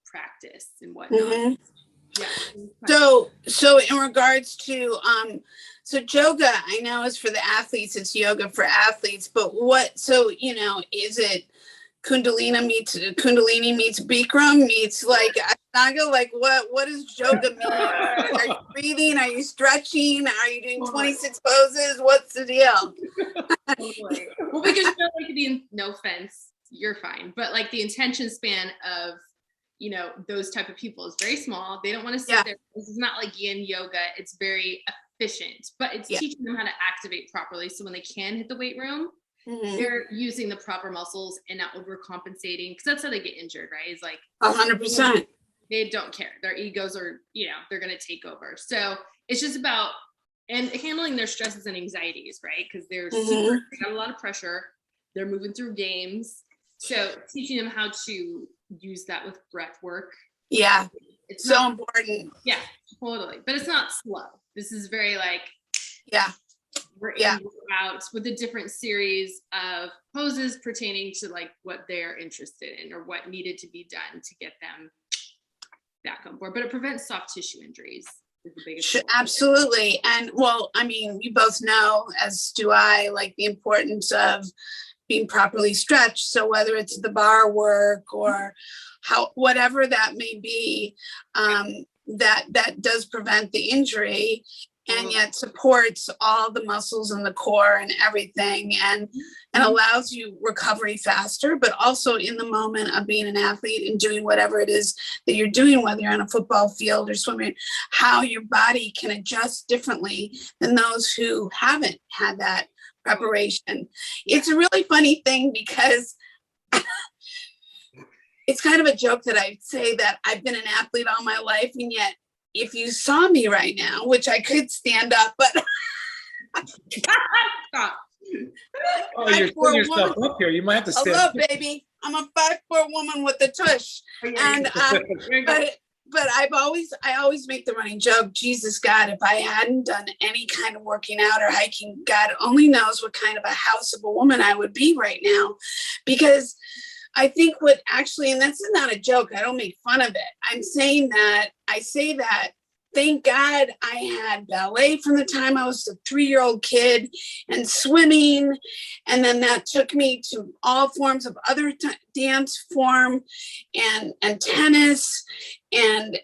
practice and whatnot. Yeah. So in regards to so yoga, I know is for the athletes, it's yoga for athletes, but so you know, is it Kundalini meets Bikram meets like Ashtanga? Like what does yoga mean? Are you breathing? Are you stretching? Are you doing 26 poses? What's the deal? Totally. Well, because like no offense, you're fine, but like the attention span of, you know, those type of people is very small. They don't want to sit there. This is not like yin yoga. It's very efficient, but it's teaching them how to activate properly. So when they can hit the weight room, they're using the proper muscles and not overcompensating, because that's how they get injured, right? It's like 100%. They don't care. Their egos are, you know, they're going to take over. So it's just about and handling their stresses and anxieties, right? Because they're they got a lot of pressure. They're moving through games. So teaching them how to use that with breath work. Yeah. It's so not, important. Yeah, totally. But it's not slow. This is very like, we're in out with a different series of poses pertaining to like what they're interested in or what needed to be done to get them back on board. But it prevents soft tissue injuries. Is the biggest Absolutely. And well, I mean, you both know, as do I, like the importance of being properly stretched. So whether it's the bar work or whatever that may be, that does prevent the injury and yet supports all the muscles in the core and everything, and allows you recovery faster, but also in the moment of being an athlete and doing whatever it is that you're doing, whether you're on a football field or swimming, how your body can adjust differently than those who haven't had that preparation. It's a really funny thing because it's kind of a joke that I say that I've been an athlete all my life, and yet if you saw me right now, which I could stand up, but stop. Oh, you're putting yourself up here. You might have to stand. Hello, baby. I'm a 5'4" woman with a tush, and but I always make the running joke. Jesus God, if I hadn't done any kind of working out or hiking, God only knows what kind of a house of a woman I would be right now, because I think what actually, and that's not a joke, I don't make fun of it. I say that, thank God I had ballet from the time I was a 3-year-old kid, and swimming. And then that took me to all forms of other dance form and tennis. And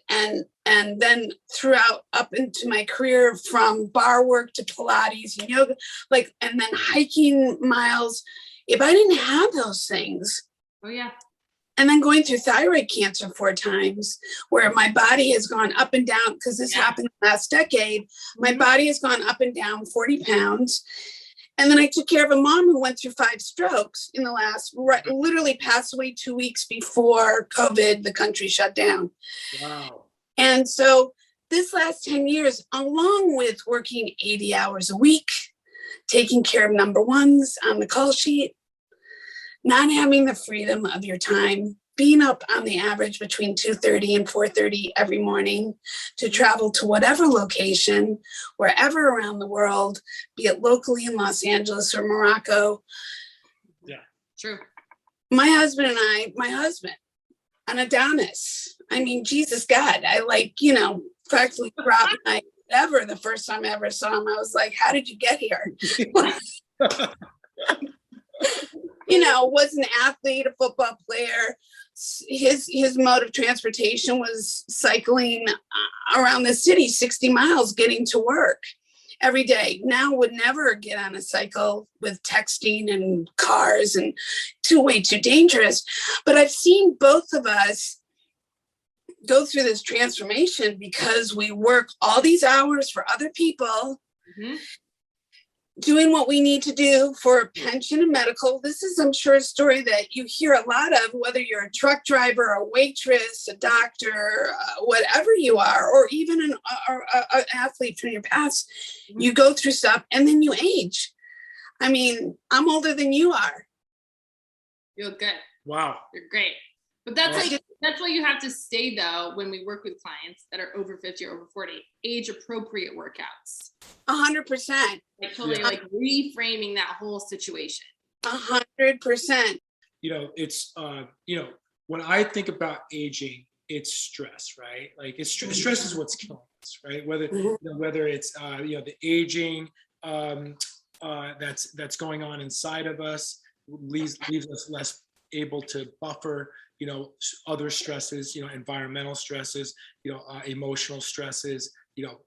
then throughout up into my career, from bar work to Pilates and yoga, and then hiking miles. If I didn't have those things, and then going through thyroid cancer 4 times, where my body has gone up and down, because this happened last decade, my body has gone up and down 40 pounds. And then I took care of a mom who went through 5 strokes in the literally passed away 2 weeks before COVID, the country shut down. Wow. And so this last 10 years, along with working 80 hours a week, taking care of number ones on the call sheet, not having the freedom of your time, being up on the average between 2:30 and 4:30 every morning to travel to whatever location, wherever around the world, be it locally in Los Angeles or Morocco. Yeah, true. My husband, an Adonis. I mean, Jesus God, I practically dropped my ever the first time I ever saw him. I was like, how did you get here? Was an athlete, a football player. His mode of transportation was cycling around the city 60 miles getting to work. every day. Now would never get on a cycle with texting and cars and way too dangerous. But I've seen both of us go through this transformation because we work all these hours for other people, doing what we need to do for pension and medical. This is, I'm sure, a story that you hear a lot of, whether you're a truck driver, a waitress, a doctor, whatever you are, or even an athlete from your past. You go through stuff and then you age. I mean, I'm older than you are. You look good. Wow. You're great. But that's why you have to stay, though, when we work with clients that are over 50 or over 40, age appropriate workouts. 100%. Like totally like reframing that whole situation. 100%. You know, it's, you know, when I think about aging, it's stress, right? Like stress is what's killing us, right? Whether, you know, whether it's, you know, the aging that's going on inside of us leaves us less able to buffer, you know, other stresses, you know, environmental stresses, you know, emotional stresses, you know,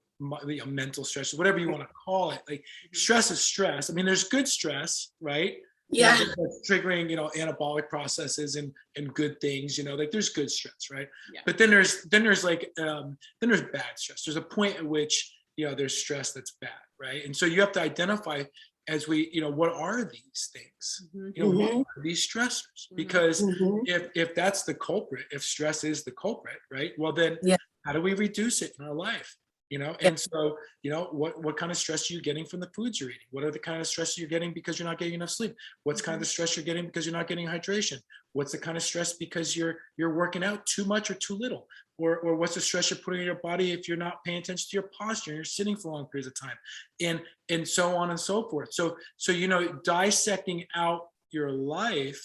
mental stresses, whatever you want to call it. Like stress is stress. I mean, there's good stress, right? Yeah. You know, that's triggering, you know, anabolic processes and good things, you know, like there's good stress, right? Yeah. But then there's like then there's bad stress. There's a point at which, you know, there's stress that's bad, right? And so you have to identify, as we, you know, what are these things? You know, what are these stressors? Because if that's the culprit, if stress is the culprit, right? Well, then how do we reduce it in our life? You know, and so, you know, what kind of stress are you getting from the foods you're eating? What are the kind of stress you're getting because you're not getting enough sleep? What's kind of the stress you're getting because you're not getting hydration? What's the kind of stress because you're working out too much or too little? Or what's the stress you're putting in your body if you're not paying attention to your posture and you're sitting for long periods of time, and so on and so forth. So you know, dissecting out your life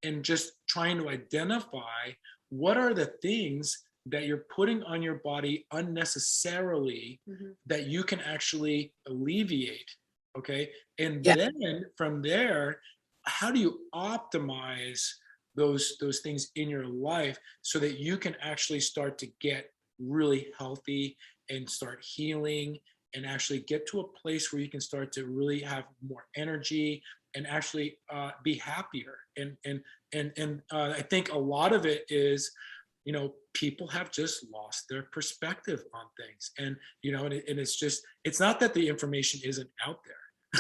and just trying to identify what are the things that you're putting on your body unnecessarily that you can actually alleviate. Okay, and then from there, how do you optimize those things in your life so that you can actually start to get really healthy and start healing and actually get to a place where you can start to really have more energy and actually be happier. And I think a lot of it is, you know, people have just lost their perspective on things. And, you know, and it's just, it's not that the information isn't out there.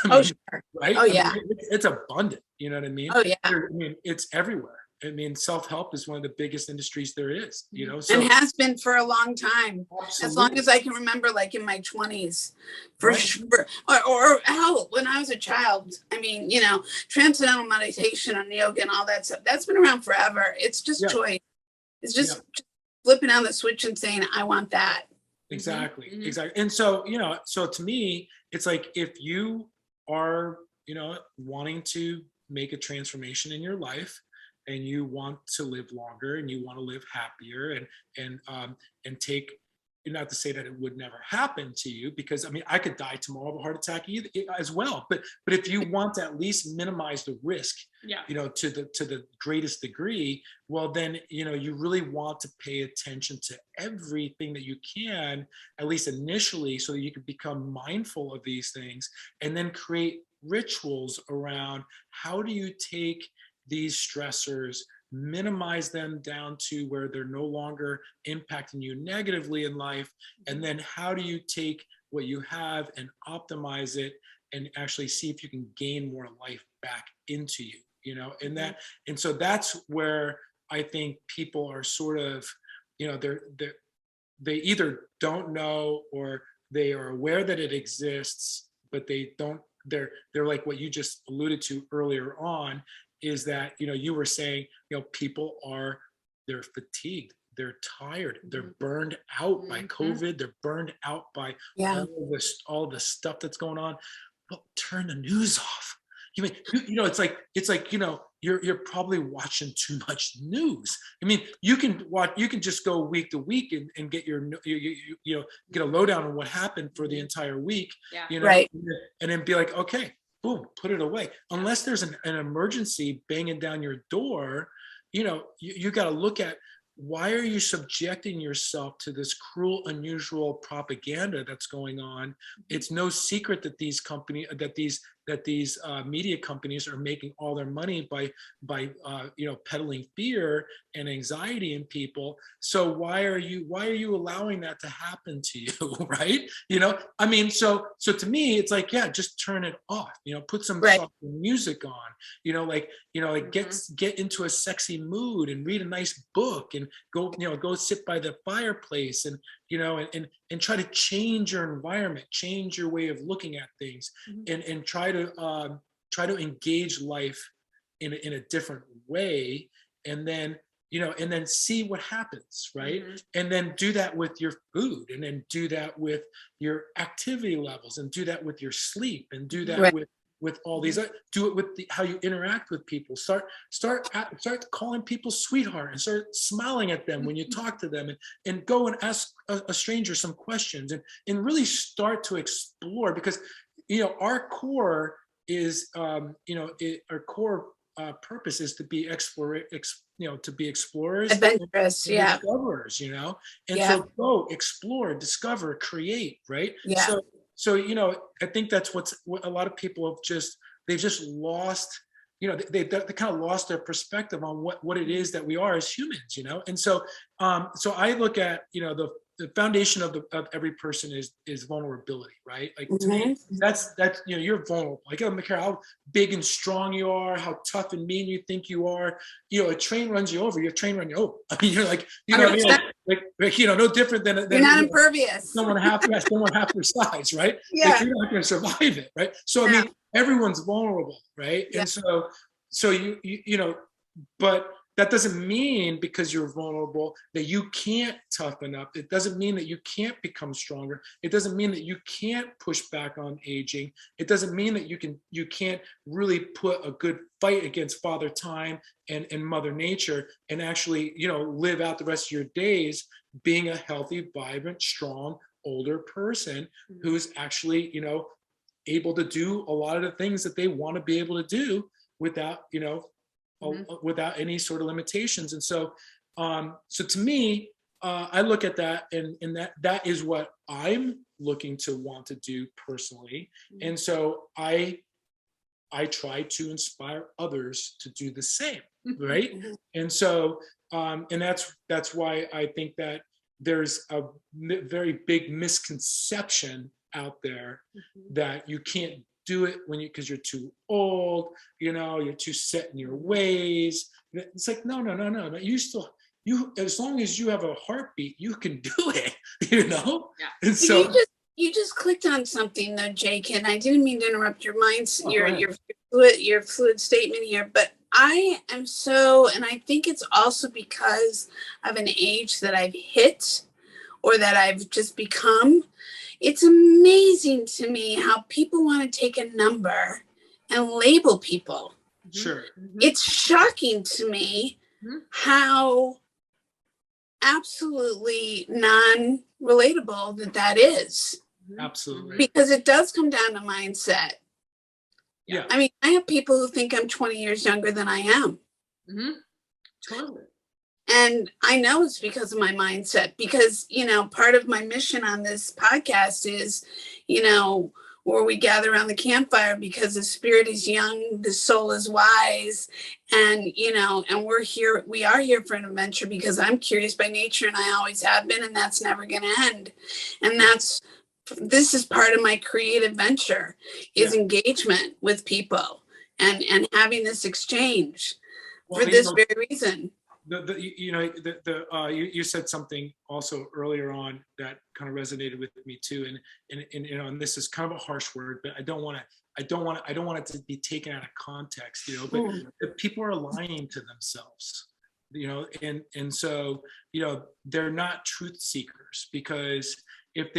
I mean, sure. Right? Oh, yeah. I mean, it's abundant. You know what I mean? Oh, yeah. I mean, it's everywhere. I mean, self-help is one of the biggest industries there is, you know? So and has been for a long time. absolutely. As long as I can remember, like in my 20s, for Right. sure. Or hell, when I was a child. I mean, you know, transcendental meditation and yoga and all that stuff, that's been around forever. It's just choice. It's just flipping on the switch and saying, I want that. Exactly. Exactly. And so, you know, so to me, it's like, if you are, you know, wanting to make a transformation in your life, and you want to live longer and you want to live happier and take, not to say that it would never happen to you, because I mean, I could die tomorrow of a heart attack as well. But if you want to at least minimize the risk, you know, to the greatest degree, well, then, you know, you really want to pay attention to everything that you can, at least initially, so that you can become mindful of these things, and then create rituals around how do you take these stressors, minimize them down to where they're no longer impacting you negatively in life, and then how do you take what you have and optimize it and actually see if you can gain more life back into you, you know? And so that's where I think people are sort of, you know, they either don't know, or they are aware that it exists, but they're like what you just alluded to earlier on, is that, you know, you were saying, you know, people they're fatigued, they're tired, they're burned out by COVID, they're burned out by all the stuff that's going on. Well, turn the news off. You mean, you know, it's like, you know, you're probably watching too much news. I mean, you can just go week to week and get you know, get a lowdown on what happened for the entire week, you know, and then be like, okay, boom, put it away. Unless there's an emergency banging down your door, you know, you got to look at, why are you subjecting yourself to this cruel, unusual propaganda that's going on? It's no secret that these media companies are making all their money by peddling fear and anxiety in people. So why are you allowing that to happen to you, right? I mean, so to me, it's like, yeah, just turn it off. Put some Right. soft music on. Get into a sexy mood and read a nice book and go sit by the fireplace and and try to change your environment, change your way of looking at things, and try to engage life in a different way, and then see what happens, right? And then do that with your food, and then do that with your activity levels, and do that with your sleep, and do that Right. with all these. Do it with how you interact with people. Start calling people sweetheart, and start smiling at them when you talk to them, and go and ask a stranger some questions, and really start to explore, because our core is our core purpose is to be explorers, Adventurous. and Yeah. discoverers, and Yeah. so go explore, discover, create, right? Yeah. So I think that's what a lot of people they've just lost, they kind of lost their perspective on what it is that we are as humans, and so I look at the foundation of every person is vulnerability, right? Like to me, that's you're vulnerable. Like, I don't care how big and strong you are, how tough and mean you think you are. A train runs you over. Your train run you over. I mean, you're like, what I mean? Like no different than You're not impervious. someone half your size, right? Yeah. Like, you're not going to survive it, right? So I mean, everyone's vulnerable, right? Yeah. And so you but that doesn't mean because you're vulnerable that you can't toughen up. It doesn't mean that you can't become stronger. It doesn't mean that you can't push back on aging. It doesn't mean that you can't really put a good fight against Father Time and Mother Nature, and actually, live out the rest of your days being a healthy, vibrant, strong, older person who's actually, able to do a lot of the things that they want to be able to do without, without any sort of limitations. And so to me, I look at that, and that is what I'm looking to want to do personally. And so I try to inspire others to do the same, right? And so and that's why I think that there's a very big misconception out there that you can't do it because you're too old, you're too set in your ways. It's like, no. As long as you have a heartbeat, you can do it, Yeah. And so you just clicked on something though, Jake, and I didn't mean to interrupt your minds, your fluid statement here, but I am and I think it's also because of an age that I've hit or that I've just become. It's amazing to me how people want to take a number and label people. Sure. It's shocking to me how absolutely non-relatable that is. Absolutely. Because it does come down to mindset. Yeah. I mean, I have people who think I'm 20 years younger than I am. Totally. And I know it's because of my mindset, because, part of my mission on this podcast is, where we gather around the campfire because the spirit is young, the soul is wise. And, and we are here for an adventure because I'm curious by nature and I always have been, and that's never going to end. And this is part of my creative venture is engagement with people and having this exchange for this very reason. You said something also earlier on that kind of resonated with me too, and this is kind of a harsh word, but I don't want it to be taken out of context, but people are lying to themselves, and so they're not truth seekers, because if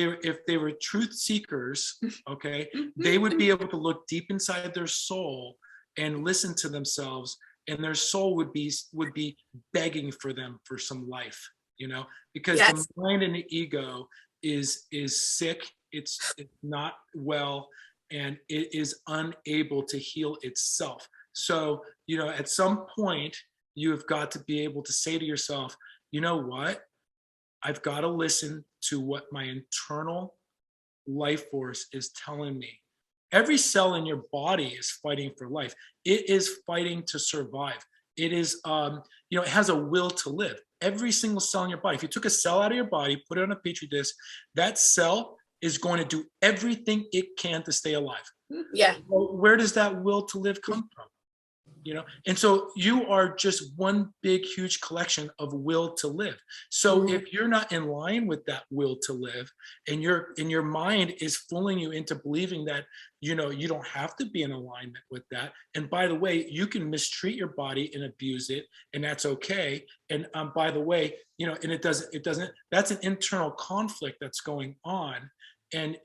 they were truth seekers, okay, they would be able to look deep inside their soul and listen to themselves, and their soul would be begging for them for some life, because the mind and the ego is sick, it's not well, and it is unable to heal itself. So at some point you've got to be able to say to yourself, you know what? I've got to listen to what my internal life force is telling me. Every cell in your body is fighting for life. It is fighting to survive. It is, it has a will to live. Every single cell in your body. If you took a cell out of your body, put it on a petri dish, that cell is going to do everything it can to stay alive. Yeah. Well, where does that will to live come from? And so you are just one big huge collection of will to live. So if you're not in line with that will to live, and your mind is fooling you into believing that you don't have to be in alignment with that, and by the way, you can mistreat your body and abuse it, and that's okay. And by the way, and it doesn't that's an internal conflict that's going on, and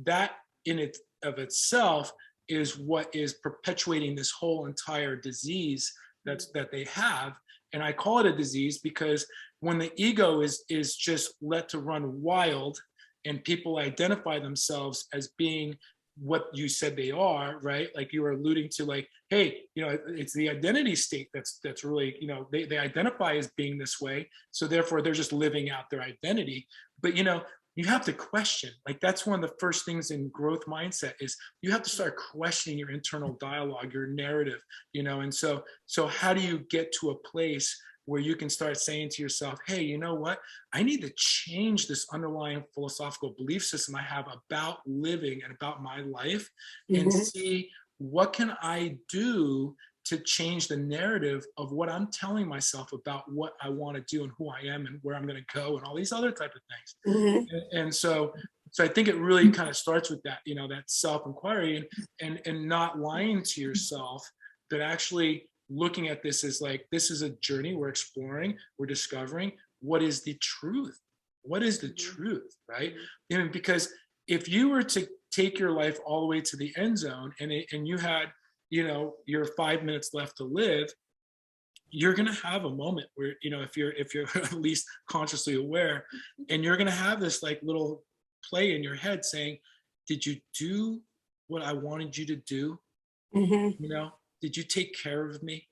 that in it of itself is what is perpetuating this whole entire disease that they have. And I call it a disease because when the ego is just let to run wild, and people identify themselves as being what you said they are, right? Like you were alluding to, like, hey, it's the identity state that's really, they identify as being this way, so therefore they're just living out their identity. But you have to question. Like, that's one of the first things in growth mindset is you have to start questioning your internal dialogue, your narrative, and so how do you get to a place where you can start saying to yourself, hey, you know what? I need to change this underlying philosophical belief system I have about living and about my life, and see what can I do to change the narrative of what I'm telling myself about what I want to do and who I am and where I'm going to go and all these other type of things. And so I think it really kind of starts with that, that self-inquiry and not lying to yourself, but actually looking at this as like, this is a journey we're exploring, we're discovering what is the truth. What is the truth, right? And because if you were to take your life all the way to the end zone and you had your 5 minutes left to live, you're going to have a moment where, if you're at least consciously aware, and you're going to have this like little play in your head saying, did you do what I wanted you to do? Did you take care of me?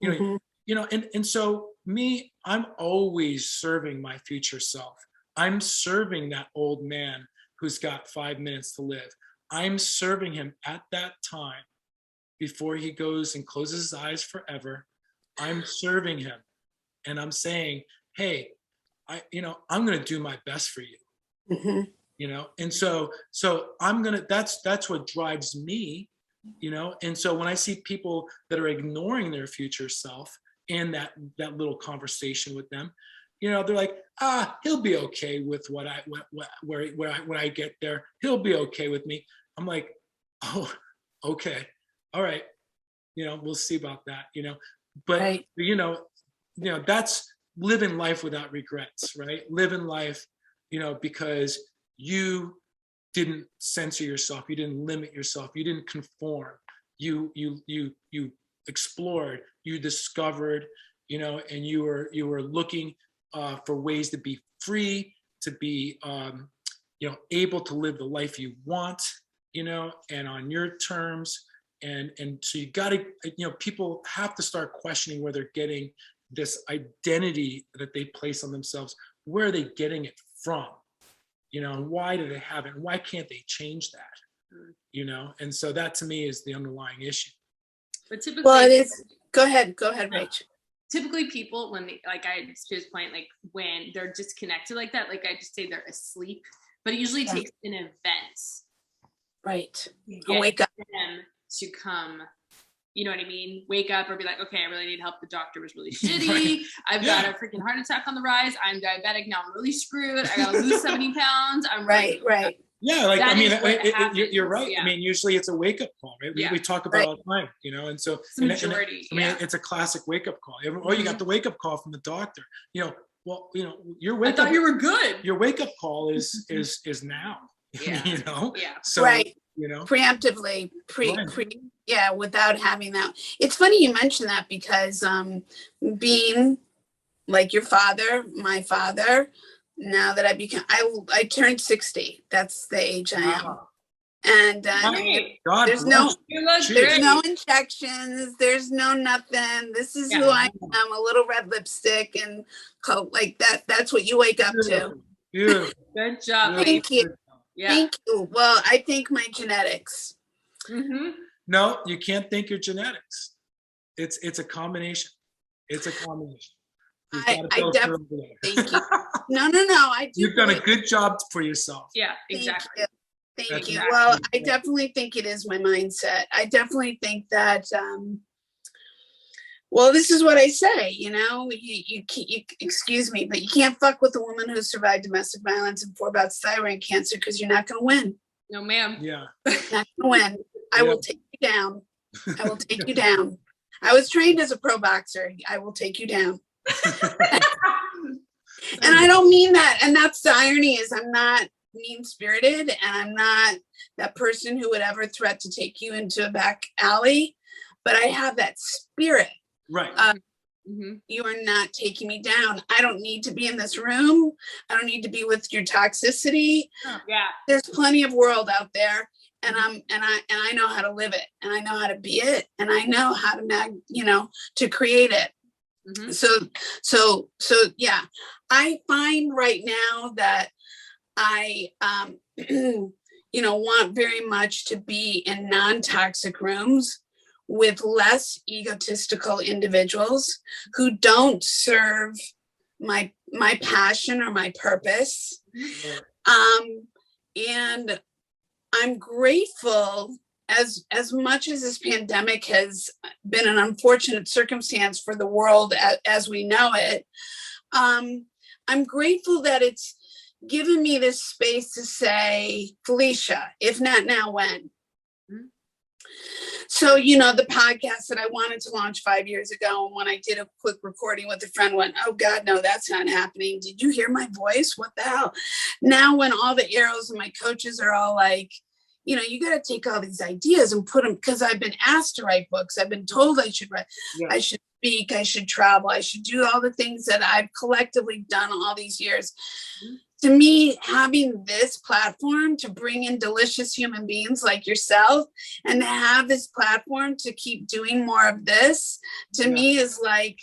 And so me, I'm always serving my future self. I'm serving that old man who's got 5 minutes to live. I'm serving him at that time before he goes and closes his eyes forever. I'm serving him, and I'm saying, hey, I'm going to do my best for you. And so I'm going to, that's what drives me, and so when I see people that are ignoring their future self and that little conversation with them, they're like, he'll be okay with when I get there, he'll be okay with me. I'm like, oh, okay. All right, we'll see about that, but right. That's living life without regrets, right? Living life, because you didn't censor yourself, you didn't limit yourself, you didn't conform, you explored, you discovered, and you were looking for ways to be free, to be able to live the life you want, and on your terms. And so you got to, people have to start questioning where they're getting this identity that they place on themselves. Where are they getting it from? And why do they have it? And why can't they change that? And so that to me is the underlying issue. But typically, well, it is. Go ahead, Rach. Typically, people, when they, like I to his point, like when they're disconnected like that, like I just say they're asleep. But it usually takes an event, right? Wake up them to come, you know what I mean? Wake up or be like, okay, I really need help. The doctor was really shitty. Right. I've got a freaking heart attack on the rise. I'm diabetic now. I'm really screwed. I gotta lose 70 pounds. I'm right. Yeah, like you're right. Yeah. I mean, usually it's a wake up call, right? We talk about it all the time, and so it's the majority. It's a classic wake up call. Or you got the wake up call from the doctor. Well, your wake I thought you were good. Your wake up call is now. Yeah. Yeah. So right. Preemptively, without having that. It's funny you mention that because being like your father, my father, now that I turned 60, that's the age I am. And Right. God there's bless no You look Cheers. there's great. no injections, there's no nothing. This is Yeah. who I am, a little red lipstick and coat like that. That's what you wake up to. Beautiful. Good job. Beautiful. Thank you. Yeah. Thank you. Well, I think my genetics. Mm-hmm. No, you can't think your genetics. It's a combination. It's a combination. You've I got to go definitely through it. thank you. No, I do. You've done a believe- good job for yourself. Yeah, Thank exactly. you. Thank That's you. exactly Well, I right. definitely think it is my mindset. I definitely think that well, this is what I say, you excuse me, but you can't fuck with a woman who survived domestic violence and 4 bouts of thyroid cancer because you're not going to win. No, ma'am. Yeah. Not going to win. I will take you down. I will take you down. I was trained as a pro boxer. I will take you down. And I don't mean that. And that's the irony is I'm not mean spirited and I'm not that person who would ever threat to take you into a back alley, but I have that spirit. Right. Mm-hmm. You are not taking me down. I don't need to be in this room. I don't need to be with your toxicity. Yeah. There's plenty of world out there, and I know how to live it, and I know how to be it, and I know how to to create it. Mm-hmm. So yeah, I find right now that I want very much to be in non-toxic rooms with less egotistical individuals who don't serve my passion or my purpose. And I'm grateful as much as this pandemic has been an unfortunate circumstance for the world as we know it. I'm grateful that it's given me this space to say, Felicia, if not now, when? So, the podcast that I wanted to launch 5 years ago, and when I did a quick recording with a friend, went, oh God, no, that's not happening. Did you hear my voice? What the hell? Now, when all the arrows and my coaches are all like, you got to take all these ideas and put them, because I've been asked to write books. I've been told I should write, I should speak, I should travel, I should do all the things that I've collectively done all these years. To me, having this platform to bring in delicious human beings like yourself and to have this platform to keep doing more of this, to me is like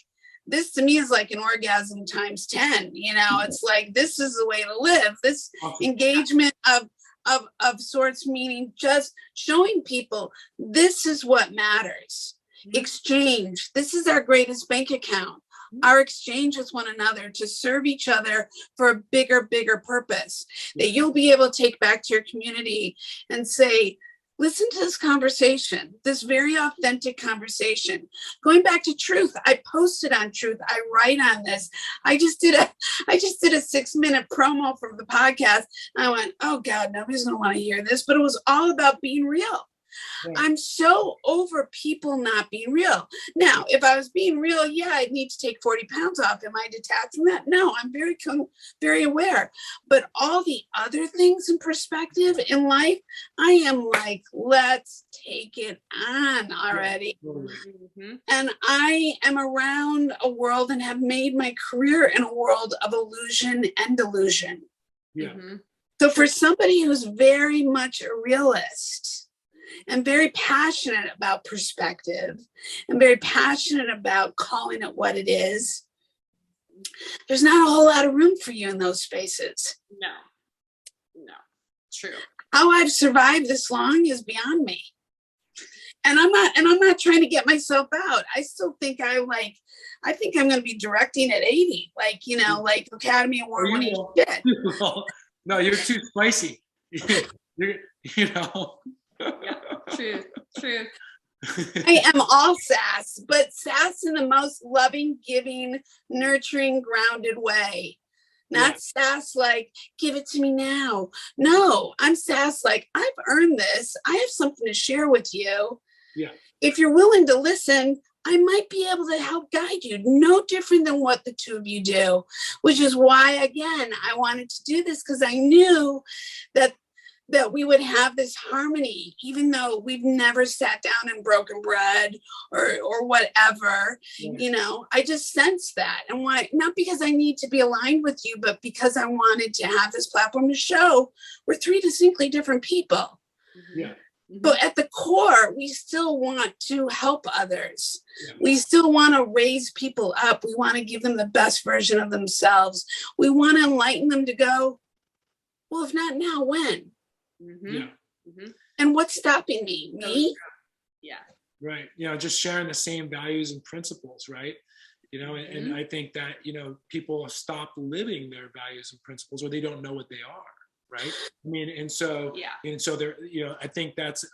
an orgasm times 10. It's like, this is the way to live. This engagement of sorts, meaning just showing people this is what matters. Exchange. This is our greatest bank account. Our exchange with one another to serve each other for a bigger purpose that you'll be able to take back to your community and say, listen to this conversation, this very authentic conversation. Going back to truth, I posted on truth. I write on this. I just did a 6-minute promo for the podcast. I went, oh God, nobody's gonna want to hear this, but it was all about being real. Yeah. I'm so over people not being real. Now, if I was being real, I'd need to take 40 pounds off. Am I detached from that? No, I'm very aware. But all the other things in perspective in life, I am like, let's take it on already. Mm-hmm. And I am around a world and have made my career in a world of illusion and delusion. Yeah. Mm-hmm. So for somebody who's very much a realist, and very passionate about perspective and very passionate about calling it what it is, there's not a whole lot of room for you in those spaces. No, true. How I've survived this long is beyond me. And I'm not trying to get myself out. I still think I think I'm going to be directing at 80, like Academy Award winning shit. No, you're too spicy. Yeah, true. I am all sass, but sass in the most loving, giving, nurturing, grounded way. Not sass like, give it to me now. No, I'm sass like, I've earned this. I have something to share with you. Yeah. If you're willing to listen, I might be able to help guide you. No different than what the two of you do, which is why, again, I wanted to do this, because I knew that we would have this harmony, even though we've never sat down and broken bread or whatever. I just sensed that. And why? Not because I need to be aligned with you, but because I wanted to have this platform to show we're 3 distinctly different people. Yeah. But at the core, we still want to help others. Yeah. We still want to raise people up. We want to give them the best version of themselves. We want to enlighten them to go, well, if not now, when? Yeah. And what's stopping me? Me? Yeah. Right. Just sharing the same values and principles, right? And I think that, people have stopped living their values and principles, or they don't know what they are. Right. I mean, and so there, I think that's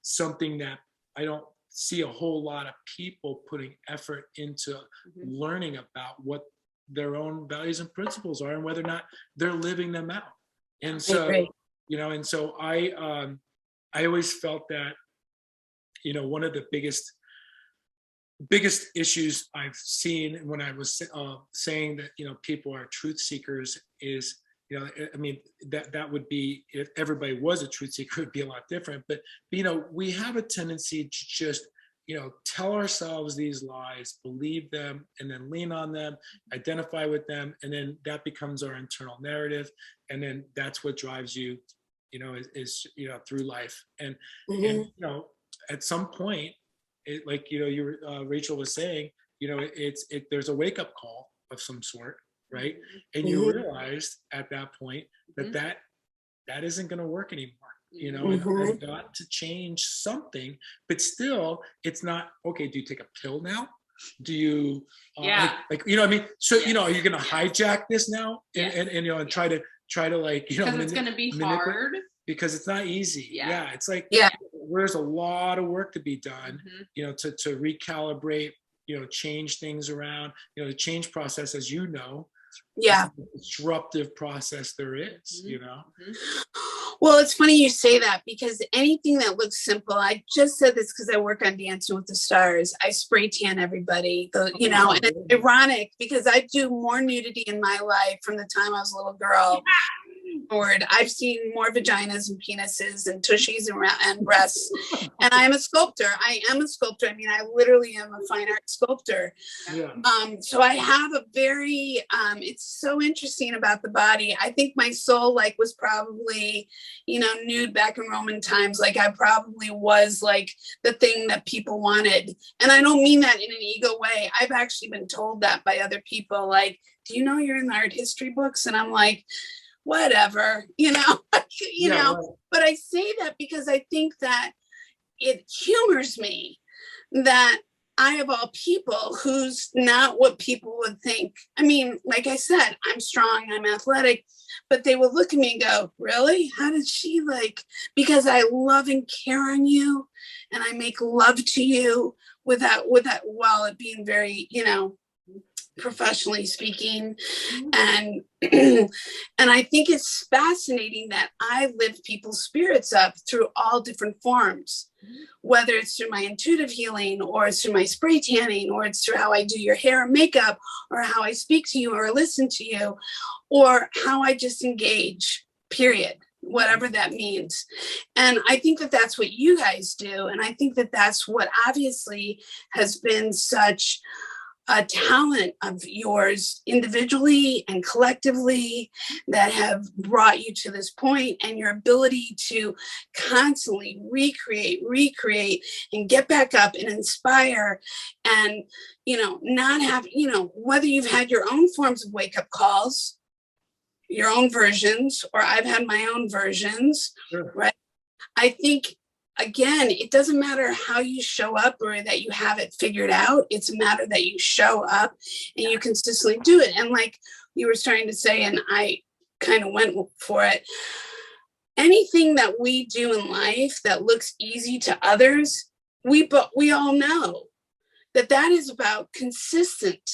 something that I don't see a whole lot of people putting effort into learning about what their own values and principles are and whether or not they're living them out. And so, I always felt that, one of the biggest issues I've seen when I was saying that, people are truth seekers is, I mean, that would be, if everybody was a truth seeker, it would be a lot different. But we have a tendency to just, tell ourselves these lies, believe them, and then lean on them, identify with them, and then that becomes our internal narrative, and then that's what drives you, is through life. And at some point, like Rachel was saying, there's a wake up call of some sort. Right. And you realized at that point that isn't going to work anymore, and I've got to change something, but still it's not, okay, do you take a pill now? Do you, like, I mean? So, are you going to hijack this now and try to like, because it's going to be hard, because it's not easy. Yeah. It's like, there's a lot of work to be done, to recalibrate, change things around, the change process, as disruptive process there is, Well, it's funny you say that, because anything that looks simple, I just said this because I work on Dancing with the Stars. I spray tan everybody, and it's ironic because I do more nudity in my life from the time I was a little girl. I've seen more vaginas and penises and tushies and breasts, and I am a sculptor. I mean, I literally am a fine art sculptor. So I have a very it's so interesting about the body. I think my soul was probably nude back in Roman times. Like, I probably was like the thing that people wanted, and I don't mean that in an ego way. I've actually been told that by other people, like, do you know you're in the art history books? And I'm like, whatever, but I say that because I think that it humors me that I, of all people, who's not what people would think. I mean, like I said, I'm strong, I'm athletic, but they will look at me and go, really? How did she because I love and care on you, and I make love to you without while it being very, professionally speaking. And and I think it's fascinating that I lift people's spirits up through all different forms, whether it's through my intuitive healing, or it's through my spray tanning, or it's through how I do your hair and makeup, or how I speak to you or listen to you, or how I just engage, period, whatever that means. And I think that that's what you guys do. And I think that that's what obviously has been such a talent of yours individually and collectively that have brought you to this point, and your ability to constantly recreate and get back up and inspire, and not have, whether you've had your own forms of wake-up calls, your own versions, or I've had my own versions. Sure. Right? I think, again, it doesn't matter how you show up or that you have it figured out. It's a matter that you show up and you consistently do it. And like you were starting to say, and I kind of went for it, anything that we do in life that looks easy to others, we all know that is about consistent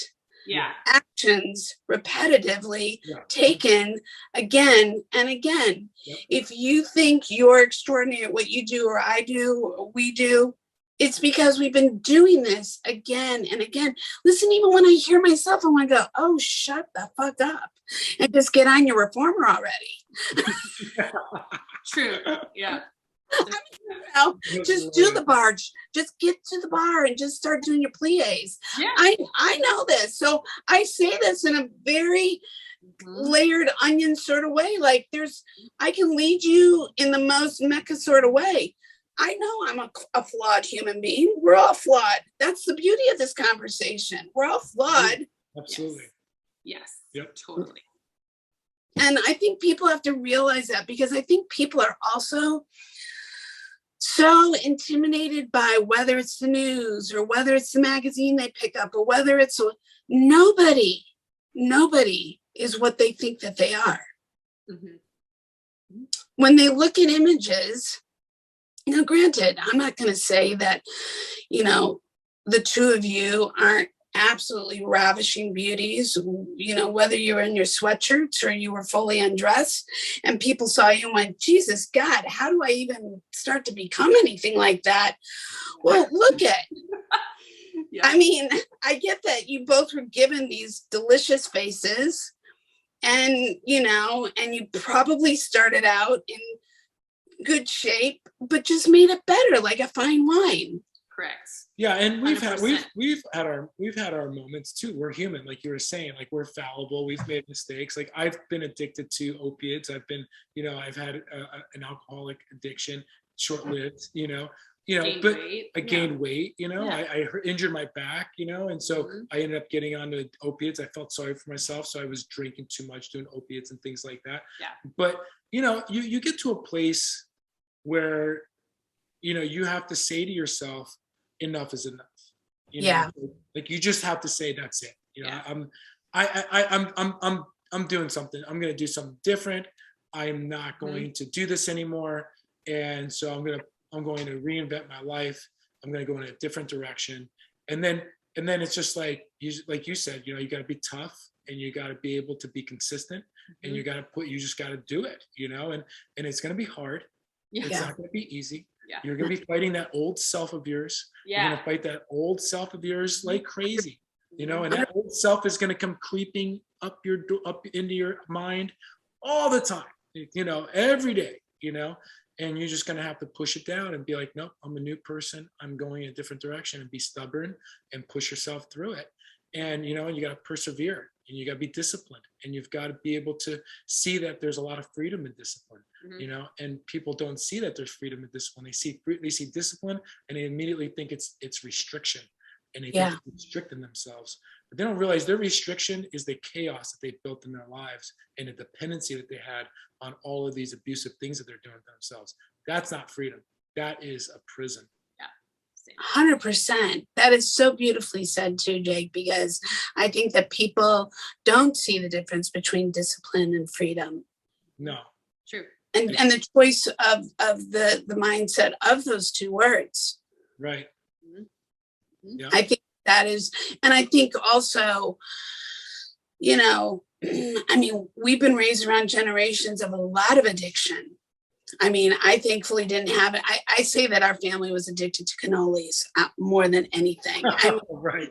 actions, repetitively taken again and again. If you think you're extraordinary at what you do, or I do, or we do, it's because we've been doing this again and again. Listen, even when I hear myself, I want to go, oh, shut the fuck up and just get on your reformer already. True. Yeah. Just do the bar, just get to the bar and just start doing your plies. I know this, so I say this in a very layered onion sort of way. Like I can lead you in the most Mecca sort of way. I know I'm a flawed human being. We're all flawed. That's the beauty of this conversation. We're all flawed. Absolutely. Yes. Yep. Totally. And I think people have to realize that, because I think people are also so intimidated by whether it's the news or whether it's the magazine they pick up or whether it's nobody is what they think that they are. Mm-hmm. When they look at images, now granted, I'm not going to say that, the two of you aren't absolutely ravishing beauties, whether you were in your sweatshirts or you were fully undressed and people saw you and went, Jesus God, how do I even start to become anything like that? Well, look at, Yeah. I mean, I get that you both were given these delicious faces and, and you probably started out in good shape, but just made it better, like a fine wine. Correct. Yeah, and we've had 100%. we've had our moments too. We're human, like you were saying, like we're fallible. We've made mistakes. Like I've been addicted to opiates. I've been, I've had an alcoholic addiction, short-lived. Gained but weight. I gained weight. Yeah. I injured my back. And so Mhm. I ended up getting onto opiates. I felt sorry for myself, so I was drinking too much, doing opiates and things like that. Yeah. But you get to a place where you have to say to yourself, enough is enough. Yeah. Like you just have to say that's it. Yeah. I'm doing something. I'm gonna do something different. I'm not going to do this anymore. And so I'm going to reinvent my life. I'm going to go in a different direction. And then it's just like you said, you got to be tough and you got to be able to be consistent and you just got to do it, and it's going to be hard. Yeah. It's not going to be easy. Yeah. You're going to be fighting that old self of yours. You're going Yeah. to fight that old self of yours like crazy, and that Mm-hmm. old self is going to come creeping up into your mind all the time, every day, and you're just going to have to push it down and be like, nope, I'm a new person. I'm going in a different direction, and be stubborn and push yourself through it. And, you got to persevere and you got to be disciplined, and you've got to be able to see that there's a lot of freedom in discipline, and people don't see that there's freedom in discipline. They see discipline and they immediately think it's restriction, and they think they're restricting themselves, but they don't realize their restriction is the chaos that they built in their lives and the dependency that they had on all of these abusive things that they're doing to themselves. That's not freedom. That is a prison. 100%. That is so beautifully said too, Jake, because I think that people don't see the difference between discipline and freedom. No. True. And the choice of the mindset of those two words. Right. Mm-hmm. Yeah. I think that is, and I think also, I mean, we've been raised around generations of a lot of addiction. I mean, I thankfully didn't have it. I say that our family was addicted to cannolis more than anything. I mean, Right.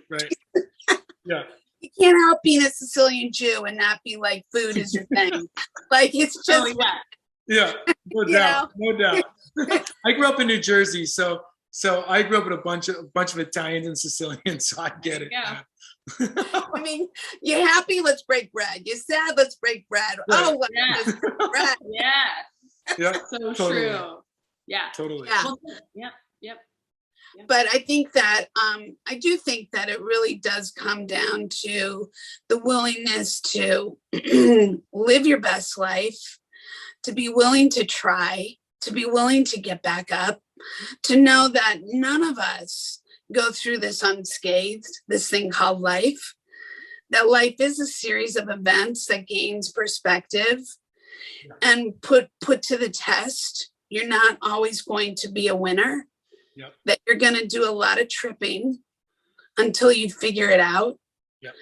Yeah. you can't help being a Sicilian Jew and not be like, food is your thing. Like, it's just, Yeah, no doubt. I grew up in New Jersey, so I grew up with a bunch of Italians and Sicilians, so I get it. Yeah. I mean, you're happy, let's break bread. You're sad, let's break bread. Right. Oh, let's break bread. Yeah. Yeah, So totally. true. Yeah. Totally. Yeah. Well, yep. But I think that I do think that it really does come down to the willingness to live your best life, to be willing to try, to be willing to get back up, to know that none of us go through this unscathed, this thing called life, that life is a series of events that gains perspective and put to the test. You're not always going to be a winner. Yep. That you're going to do a lot of tripping until you figure it out. Yep.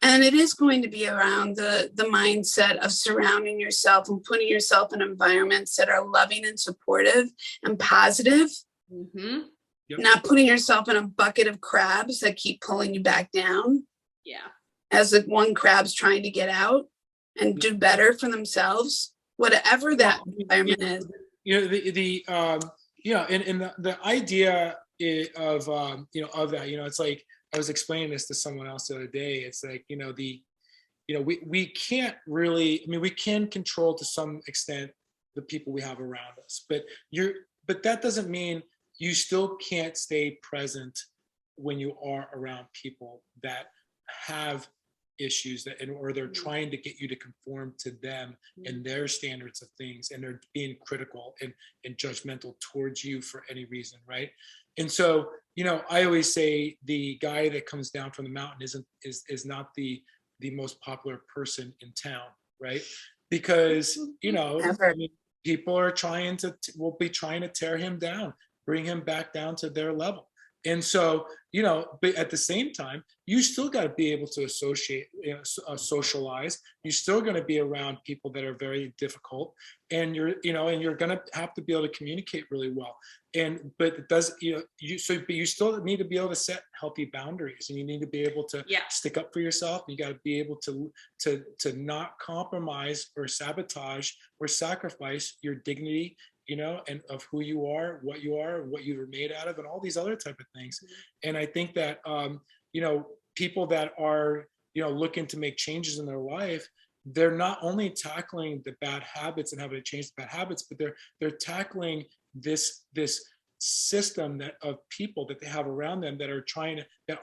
And it is going to be around the mindset of surrounding yourself and putting yourself in environments that are loving and supportive and positive. Mm-hmm. Yep. Not putting yourself in a bucket of crabs that keep pulling you back down. Yeah. As the one crab's trying to get out and do better for themselves, whatever that environment is. The idea of of that, it's like I was explaining this to someone else the other day. It's like we can't really, I mean, we can control to some extent the people we have around us, but that doesn't mean you still can't stay present when you are around people that have issues or they're trying to get you to conform to them and their standards of things, and they're being critical and judgmental towards you for any reason, right? And so, I always say the guy that comes down from the mountain is not the most popular person in town, right? Because I mean, people are will be trying to tear him down, bring him back down to their level. And so, but at the same time, you still got to be able to associate, socialize. You're still going to be around people that are very difficult, and you're going to have to be able to communicate really well. But it does, but you still need to be able to set healthy boundaries, and you need to be able to stick up for yourself. You got to be able to not compromise or sabotage or sacrifice your dignity, and of who you are, what you were made out of, and all these other type of things. And I think that, people that are, looking to make changes in their life, they're not only tackling the bad habits and having to change the bad habits, but they're tackling this system of people that they have around them that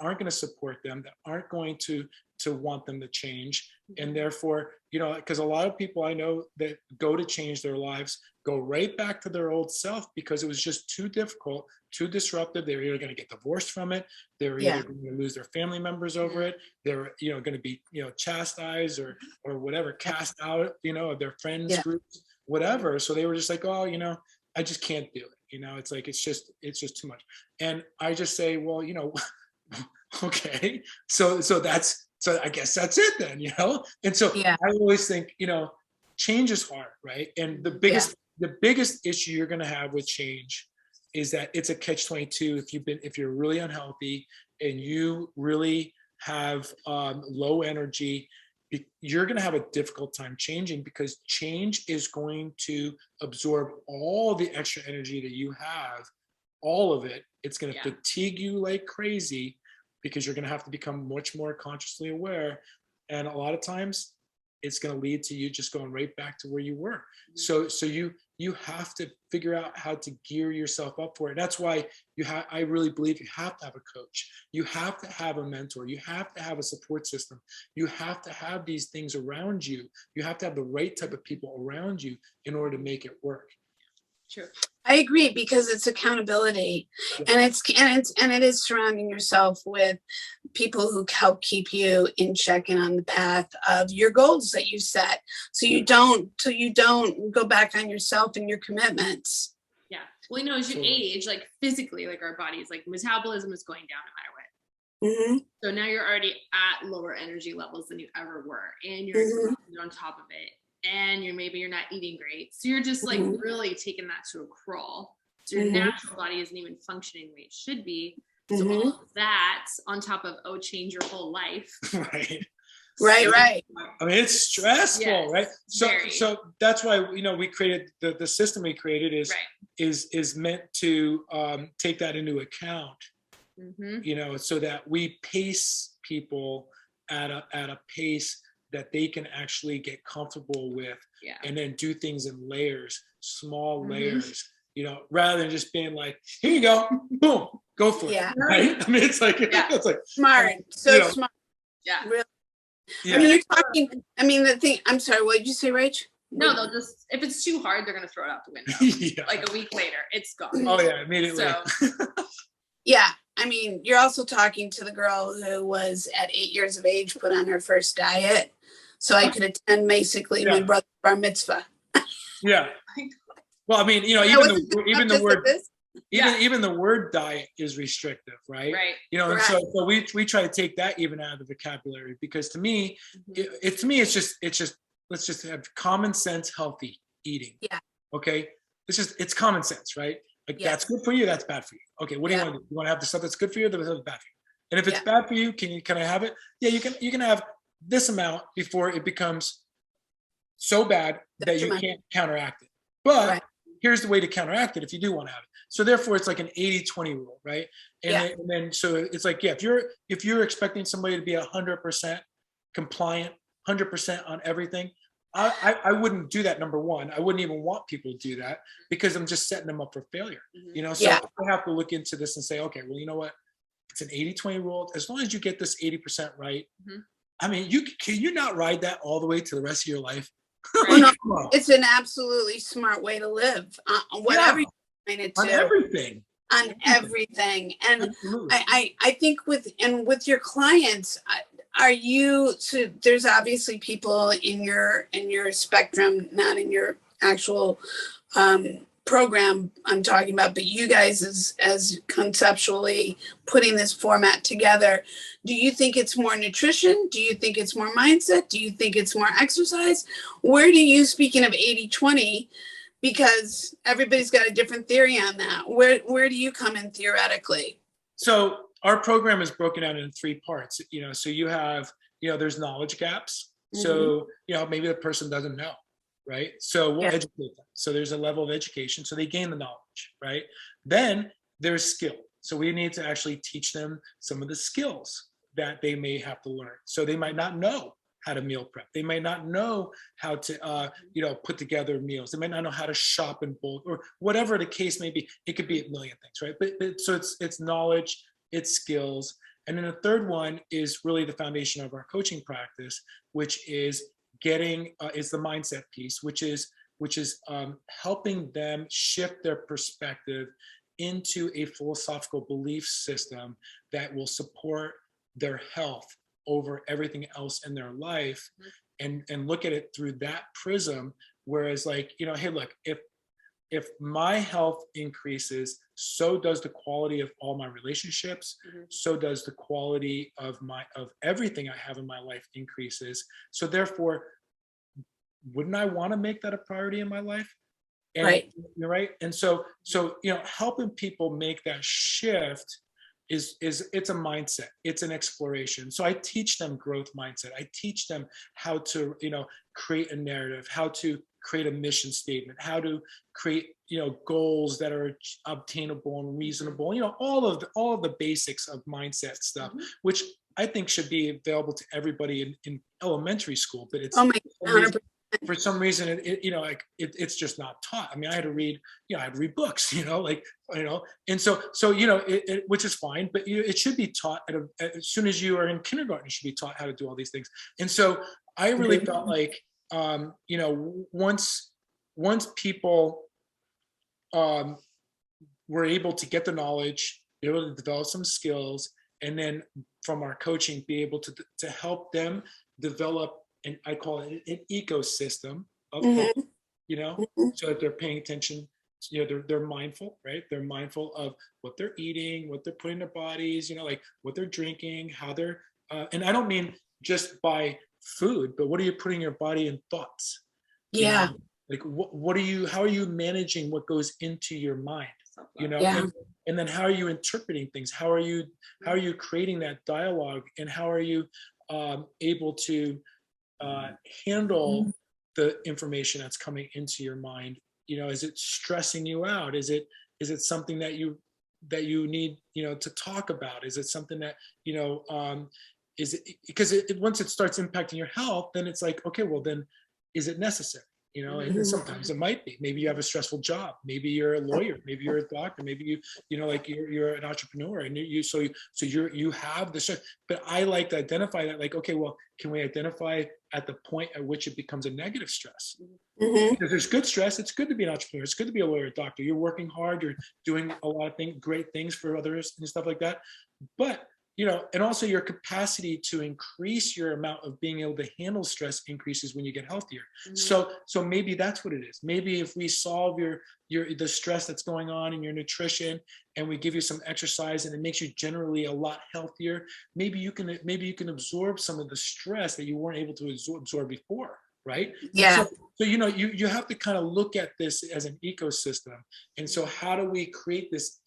aren't going to support them, that aren't going to want them to change. And therefore, because a lot of people I know that go to change their lives go right back to their old self because it was just too difficult, too disruptive. They're either going to get divorced from it, they're either going to lose their family members over it, they're going to be chastised or whatever, cast out of their friends groups, whatever. So they were just like, oh, I just can't do it. It's like it's just too much. And I just say, well, okay, so I guess that's it then, And so I always think, change is hard, right? And the biggest issue you're going to have with change is that it's a catch-22. If you're really unhealthy and you really have low energy, you're going to have a difficult time changing, because change is going to absorb all the extra energy that you have, all of it. It's going to fatigue you like crazy, because you're going to have to become much more consciously aware. And a lot of times it's going to lead to you just going right back to where you were. So you have to figure out how to gear yourself up for it. That's why I really believe you have to have a coach. You have to have a mentor. You have to have a support system. You have to have these things around you. You have to have the right type of people around you in order to make it work. True. I agree, because it's accountability, and it is surrounding yourself with people who help keep you in check and on the path of your goals that you set, so you don't go back on yourself and your commitments. Yeah. Well, as you age, like physically, like our bodies, like metabolism is going down no matter what. So now you're already at lower energy levels than you ever were, and you're on top of it. And you're not eating great. So you're just like really taking that to a crawl. So your natural body isn't even functioning the way it should be. So all of that on top of, change your whole life. Right. I mean, it's stressful, right? So that's why, we created the system we created is meant to take that into account, so that we pace people at a pace that they can actually get comfortable with, and then do things in layers, small layers, rather than just being like, here you go, boom, go for it. Right? I mean, it's like smart, smart. Yeah. Really. I mean, you're talking. I mean, the thing. I'm sorry. What did you say, Rach? No, they'll just, if it's too hard, they're gonna throw it out the window. Like a week later, it's gone. Oh yeah, immediately. So. Yeah. I mean, you're also talking to the girl who was at 8 years of age, put on her first diet, so I could attend basically my brother's bar mitzvah. Yeah. Well, I mean, even the word diet is restrictive, right? Right. And so we try to take that even out of the vocabulary, because to me, it's just let's just have common sense, healthy eating. Yeah. Okay. It's common sense, right? Like that's good for you, that's bad for you. Okay, what do you want to do? You want to have the stuff that's good for you, or the stuff that's bad for you? And if it's bad for you, can I have it? Yeah, you can have this amount before it becomes so bad that you can't counteract it. But here's the way to counteract it if you do want to have it. So therefore, it's like an 80-20 rule, right? And then so it's like, if you're expecting somebody to be 100% compliant, 100% on everything, I wouldn't do that. Number one, I wouldn't even want people to do that because I'm just setting them up for failure. So Yeah. I have to look into this and say, okay, well, you know what? It's an 80-20 rule. As long as you get this 80% right, I mean, can you not ride that all the way to the rest of your life? Oh, no, it's an absolutely smart way to live. Whatever Yeah, you're trying to on do. everything. On everything. And Absolutely. I think with your clients, are you, so there's obviously people in your spectrum, not in your actual program I'm talking about, but you guys as conceptually putting this format together, do you think it's more nutrition? Do you think it's more mindset? Do you think it's more exercise? Where do you, speaking of 80-20, because everybody's got a different theory on that, where do you come in theoretically? So our program is broken down into 3 parts. So you have, there's knowledge gaps. So, maybe the person doesn't know, right? So we'll educate them. So there's a level of education. So they gain the knowledge, right? Then there's skill. So we need to actually teach them some of the skills that they may have to learn. So they might not know how to meal prep. They might not know how to, put together meals. They might not know how to shop in bulk or whatever the case may be. It could be a million things, right? But so it's knowledge, it's skills. And then the third one is really the foundation of our coaching practice, which is is the mindset piece, which is helping them shift their perspective into a philosophical belief system that will support their health over everything else in their life, and look at it through that prism. Whereas, like, hey, look, if my health increases, so does the quality of all my relationships, so does the quality of everything I have in my life increases. So therefore, wouldn't I want to make that a priority in my life? And, right. Right. And so helping people make that shift is it's a mindset, it's an exploration. So I teach them growth mindset. I teach them how to, create a narrative, how to create a mission statement, how to create, goals that are obtainable and reasonable, all of the basics of mindset stuff, which I think should be available to everybody in elementary school, but it's, oh my, 100%. For some reason, it's just not taught. I mean, I had to read books, and so, which is fine, but it should be taught as soon as you are in kindergarten, you should be taught how to do all these things. And so I really felt like, once people were able to get the knowledge, be able to develop some skills, and then from our coaching, be able to help them develop, and I call it an ecosystem of health, so that they're paying attention, they're mindful, right? They're mindful of what they're eating, what they're putting in their bodies, like what they're drinking, how they're, and I don't mean just by food, but what are you putting in your body and thoughts? Yeah. Like how are you managing what goes into your mind? And then how are you interpreting things? How are you creating that dialogue, and how are you able to handle the information that's coming into your mind? Is it stressing you out? Is it something that you need to talk about? Is it something that is it, because once it starts impacting your health, then it's like, okay, well then, is it necessary? And sometimes it might be. Maybe you have a stressful job. Maybe you're a lawyer. Maybe you're a doctor. Maybe you're an entrepreneur, and you have the stress. But I like to identify that, like, okay, well, can we identify at the point at which it becomes a negative stress? Because there's good stress. It's good to be an entrepreneur. It's good to be a lawyer, a doctor. You're working hard. You're doing a lot of great things for others and stuff like that. But and also your capacity to increase your amount of being able to handle stress increases when you get healthier. So maybe that's what it is. Maybe if we solve the stress that's going on in your nutrition, and we give you some exercise, and it makes you generally a lot healthier, maybe you can absorb some of the stress that you weren't able to absorb before, right? Yeah. So you have to kind of look at this as an ecosystem. And so how do we create this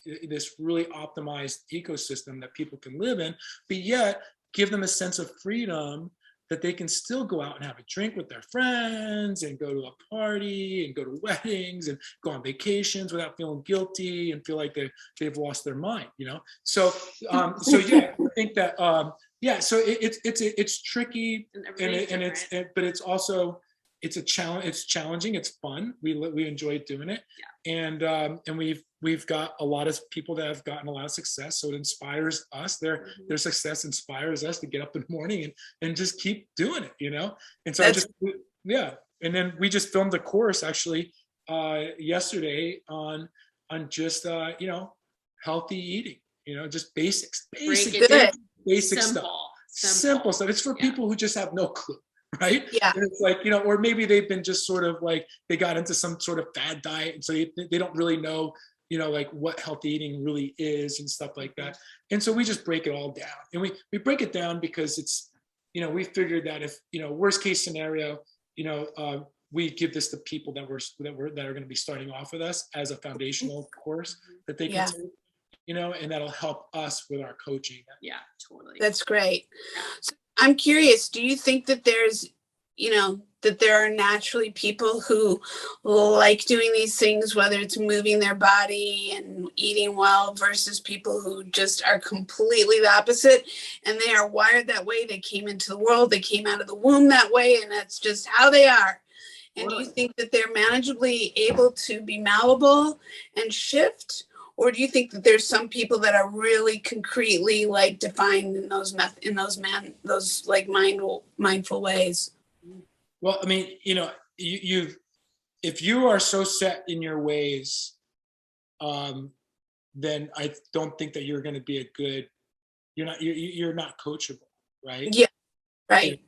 really optimized ecosystem that people can live in, but yet give them a sense of freedom that they can still go out and have a drink with their friends and go to a party and go to weddings and go on vacations without feeling guilty and feel like they've lost their mind, you know? So yeah, I think that, so it's tricky, but it's also, it's a challenge. It's challenging. It's fun. We enjoy doing it, and we've got a lot of people that have gotten a lot of success. So it inspires us. Their success inspires us to get up in the morning and just keep doing it, you know. And so and then we just filmed a course actually yesterday on just healthy eating, you know, just basic stuff, simple stuff. It's for people who just have no clue. Right? Yeah. And it's like, you know, or maybe they've been just sort of like, they got into some sort of fad diet. And so they don't really know, you know, like what healthy eating really is and stuff like that. And so we just break it all down. And we break it down because it's, you know, we figured that if, you know, worst case scenario, you know, we give this to people that are going to be starting off with us as a foundational course that they can take, you know, and that'll help us with our coaching. Yeah, totally. That's great. So I'm curious, do you think that there's, you know, that there are naturally people who like doing these things, whether it's moving their body and eating well, versus people who just are completely the opposite and they are wired that way? They came into the world, they came out of the womb that way, and that's just how they are. And do you think that they're manageably able to be malleable and shift? Or do you think that there's some people that are really concretely like defined in those like mindful ways? Well, I mean, you know, if you are so set in your ways, then I don't think that you're going to be you're not coachable, right? Yeah, right.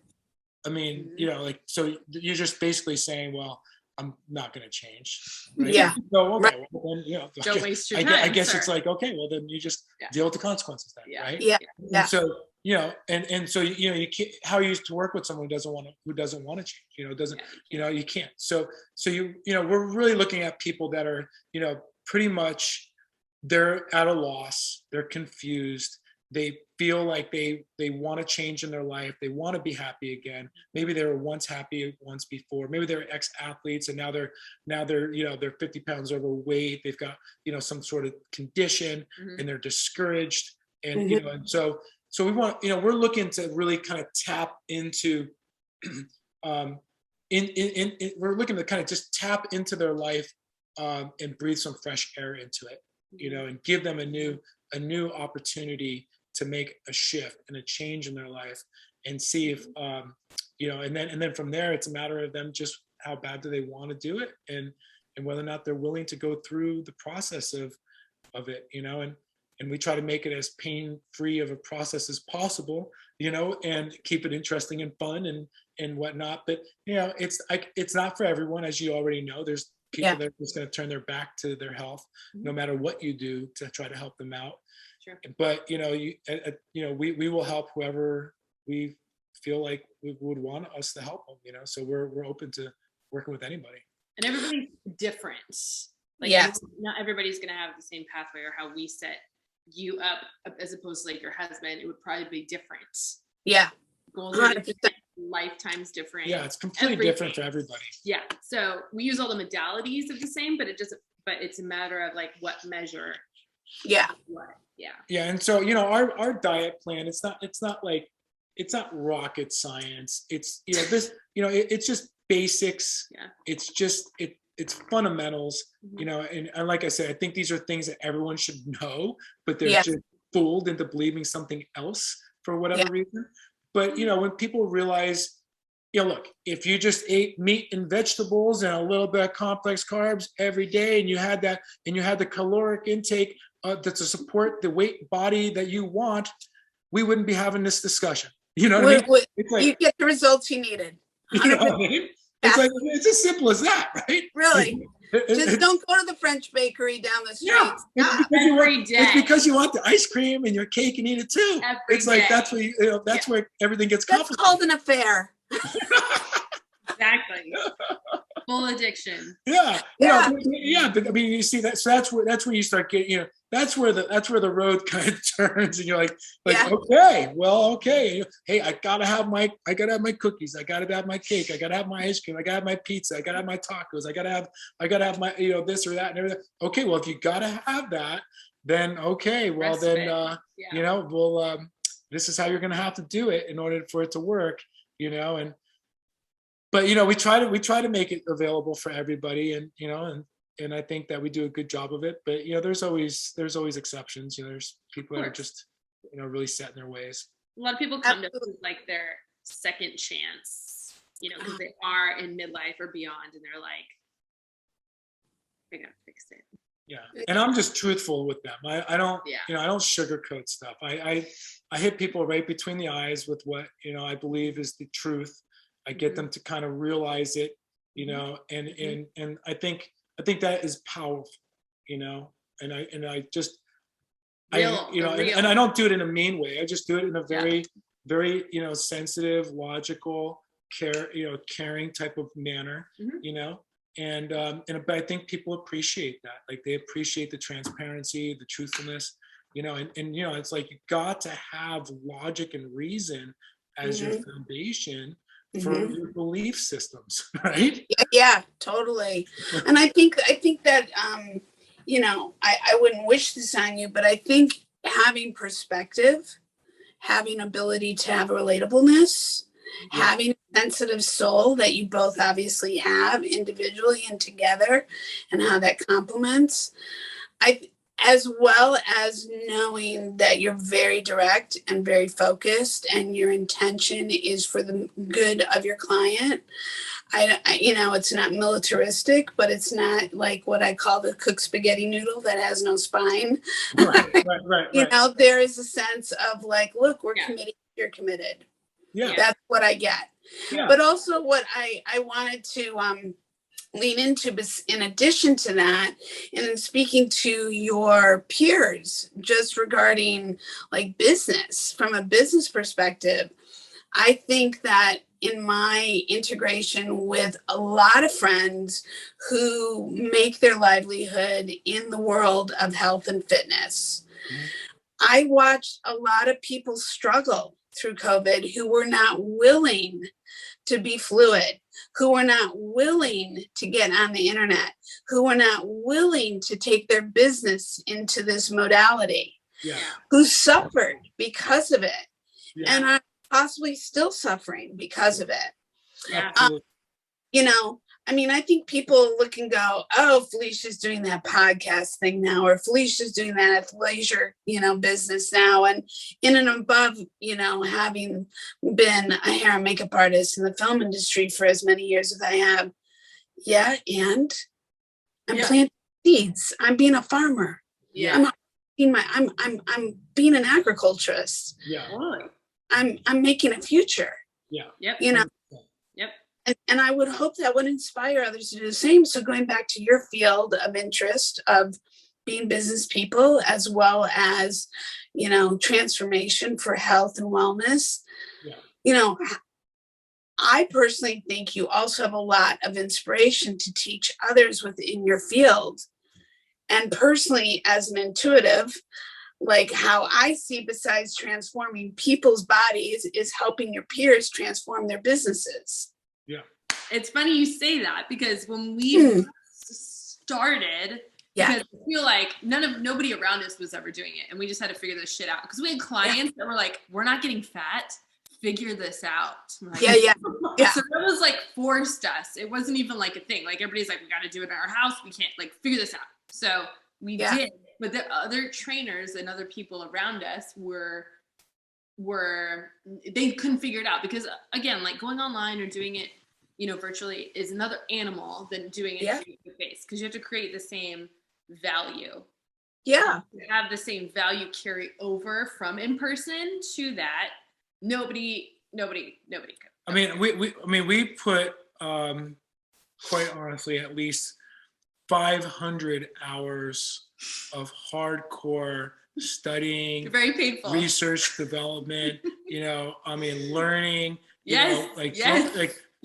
I mean, you know, like, so you're just basically saying, well, I'm not going to change. Right? Yeah. So, okay, well, then, you know, Don't waste your time. I guess sir. it's like, okay, well, then you just deal with the consequences then, right? Yeah. And so, you know, and so, you know, you can't, how you used to work with someone who doesn't want to change, you know, you know, you can't. So you know, we're really looking at people that are, you know, pretty much, they're at a loss, they're confused, they feel like they want to change in their life, they want to be happy again. Maybe they were once happy once before, maybe they're ex-athletes and now they're you know, they're 50 pounds overweight, they've got, you know, some sort of condition, and they're discouraged, and you know, and so we want, you know, we're looking to really kind of tap into we're looking to kind of just tap into their life, and breathe some fresh air into it, you know, and give them a new opportunity to make a shift and a change in their life, and see if you know, and then from there it's a matter of them just how bad do they want to do it, and whether or not they're willing to go through the process of it, you know, and we try to make it as pain-free of a process as possible, you know, and keep it interesting and fun and whatnot. But you know, it's not for everyone, as you already know. There's people that are just going to turn their back to their health, no matter what you do to try to help them out. Sure. But you know, you know, we will help whoever we feel like we would want us to help them. You know, so we're open to working with anybody. And everybody's different. Like, not everybody's going to have the same pathway or how we set you up as opposed to like your husband. It would probably be different. Yeah. Goals are different, lifetimes different. Yeah, it's completely different for everybody. Yeah. So we use all the modalities of the same, but it's a matter of like what measure. Yeah. What. Yeah. Yeah. And so, you know, our diet plan, it's not rocket science. It's, you know, this, you know, it's just basics. Yeah. It's just, it's fundamentals, you know, and like I said, I think these are things that everyone should know, but they're just fooled into believing something else for whatever reason. But, you know, when people realize, you know, look, if you just ate meat and vegetables and a little bit of complex carbs every day, and you had that, and you had the caloric intake to support the weight body that you want, we wouldn't be having this discussion. You know what I mean? It's like, you get the results you needed. You know what I mean? It's like, it's as simple as that, right? Really? Just don't go to the French bakery down the street. Yeah, it's because you want the ice cream and your cake and eat it too. It's like, that's where you know, that's where everything gets complicated. That's called an affair. Exactly. Full addiction. Yeah, Yeah. yeah. But I mean, you see that. So that's where you start getting. That's where the road kind of turns, and you're like, Yeah. okay, well, okay. Hey, I gotta have my cookies. I gotta have my cake. I gotta have my ice cream. I gotta have my pizza. I gotta have my tacos. I gotta have my this or that and everything. Okay, well, if you gotta have that, then okay, well Rest of then it. Yeah. well, this is how you're gonna have to do it in order for it to work. And but we try to make it available for everybody, and I think that we do a good job of it. But there's always exceptions. There's people that are just really set in their ways. A lot of people come to Absolutely. like their second chance, because they are in midlife or beyond, and they're like, I gotta fix it. Yeah, and I'm just truthful with them. I don't Yeah. I don't sugarcoat stuff. I hit people right between the eyes with what I believe is the truth. I get them to kind of realize it, and I think that is powerful, and I just Real, and I don't do it in a mean way. I just do it in a very very sensitive, logical, caring type of manner, but I think people appreciate that. Like, they appreciate the transparency, the truthfulness, and it's like, you got to have logic and reason as your foundation for your belief systems, right? Yeah, totally. And I think that I wouldn't wish this on you, but I think having perspective, having ability to have relatability, having a sensitive soul that you both obviously have individually and together, and how that complements, as well as knowing that you're very direct and very focused and your intention is for the good of your client. It's not militaristic, but it's not like what I call the cooked spaghetti noodle that has no spine. Right. There is a sense of like, look, we're committed, you're committed. Yeah. That's what I get. Yeah. But also what I wanted to lean into, in addition to that, and in speaking to your peers just regarding like business, from a business perspective, I think that in my integration with a lot of friends who make their livelihood in the world of health and fitness, I watched a lot of people struggle through COVID who were not willing to be fluid, who were not willing to get on the internet, who were not willing to take their business into this modality, who suffered because of it, and are possibly still suffering because of it. I think people look and go, oh, Felicia's doing that podcast thing now, or Felicia's doing that leisure, business now. And in and above, having been a hair and makeup artist in the film industry for as many years as I have. Yeah. And I'm planting seeds. I'm being a farmer. Yeah. I'm being an agriculturist. Yeah. I'm making a future. Yeah. Yep. Yep. And I would hope that would inspire others to do the same. So going back to your field of interest of being business people, as well as, transformation for health and wellness, I personally think you also have a lot of inspiration to teach others within your field. And personally, as an intuitive, like how I see, besides transforming people's bodies, is helping your peers transform their businesses. Yeah. It's funny you say that, because when we started, because I feel like nobody around us was ever doing it, and we just had to figure this shit out, because we had clients that were like, we're not getting fat, figure this out. Like, yeah. So that was like forced us. It wasn't even like a thing. Like, everybody's like, we got to do it in our house. We can't like figure this out. So we did, but the other trainers and other people around us they couldn't figure it out, because again, like, going online or doing it, virtually is another animal than doing it face to face, because you have to create the same value. Yeah. To have the same value carry over from in person to that. Nobody could. I mean, we put quite honestly at least 500 hours of hardcore studying, very painful research development, learning,